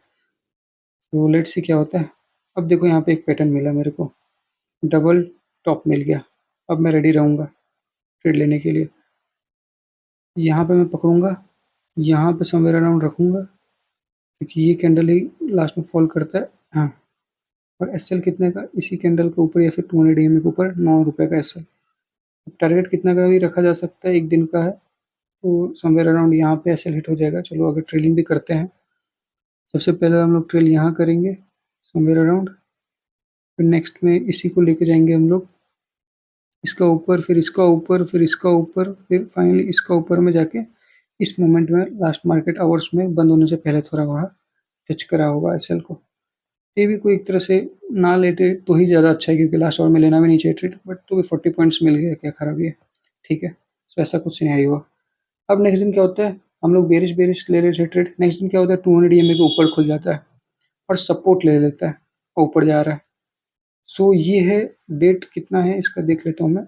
तो लेट्स सी क्या होता है। अब देखो यहाँ पे एक पैटर्न मिला मेरे को, डबल टॉप मिल गया। अब मैं रेडी रहूँगा ट्रेड लेने के लिए। यहाँ पे मैं पकड़ूंगा, यहाँ पे समवेयर अराउंड रखूंगा, क्योंकि ये कैंडल ही लास्ट में फॉल करता है। हाँ, और एसएल कितने का, इसी कैंडल के ऊपर या फिर 200 ईएमए के ऊपर 9 रुपये का एसएल। टारगेट कितना का भी रखा जा सकता है, एक दिन का है, तो समवेयर अराउंड यहाँ पे एसएल हिट हो जाएगा। चलो अगर ट्रेलिंग भी करते हैं, सबसे पहले हम लोग ट्रेल यहाँ करेंगे समवेयर अराउंड, फिर नेक्स्ट में इसी को लेके जाएंगे हम लोग, इसका ऊपर, फिर इसका ऊपर, फिर इसका ऊपर, फिर फाइनली इसका ऊपर में जाके इस मोमेंट में लास्ट मार्केट आवर्स में बंद होने से पहले थोड़ा बड़ा टच करा होगा एसएल को। ये भी कोई एक तरह से ना लेते तो ही ज़्यादा अच्छा है, क्योंकि लास्ट आवर में लेना भी नहीं चाहिए ट्रेड, बट तो भी 40 पॉइंट्स मिल गया, क्या खराबी है, ठीक है। सो ऐसा कुछ सिनेरियो हुआ। अब नेक्स्ट दिन क्या होता है, हम लोग बेरिश बेरिश ले रहे थे ट्रेड, नेक्स्ट दिन क्या होता है, 200 ईएमए के ऊपर खुल जाता है और सपोर्ट ले लेता है, ऊपर जा रहा है। सो ये है डेट, कितना है इसका देख लेता हूँ मैं,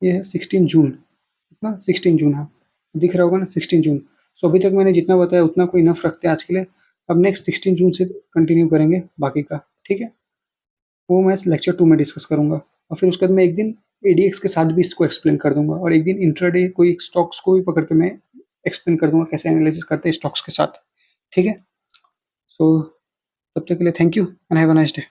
ये है 16 जून, कितना, 16 जून, हाँ दिख रहा होगा ना 16 जून। सो अभी तक मैंने जितना बताया उतना कोई इनफ रखते हैं आज के लिए। अब नेक्स्ट 16 जून से कंटिन्यू करेंगे बाकी का, ठीक है। वो मैं लेक्चर 2 में डिस्कस करूँगा, और फिर उसके बाद मैं एक दिन एडीएक्स के साथ भी इसको एक्सप्लेन कर दूंगा, और एक दिन इंट्राडे कोई स्टॉक्स को भी पकड़ के मैं एक्सप्लेन कर दूंगा कैसे एनालिसिस करते हैं स्टॉक्स के साथ, ठीक है। सो तब तक के लिए thank you and have a nice day.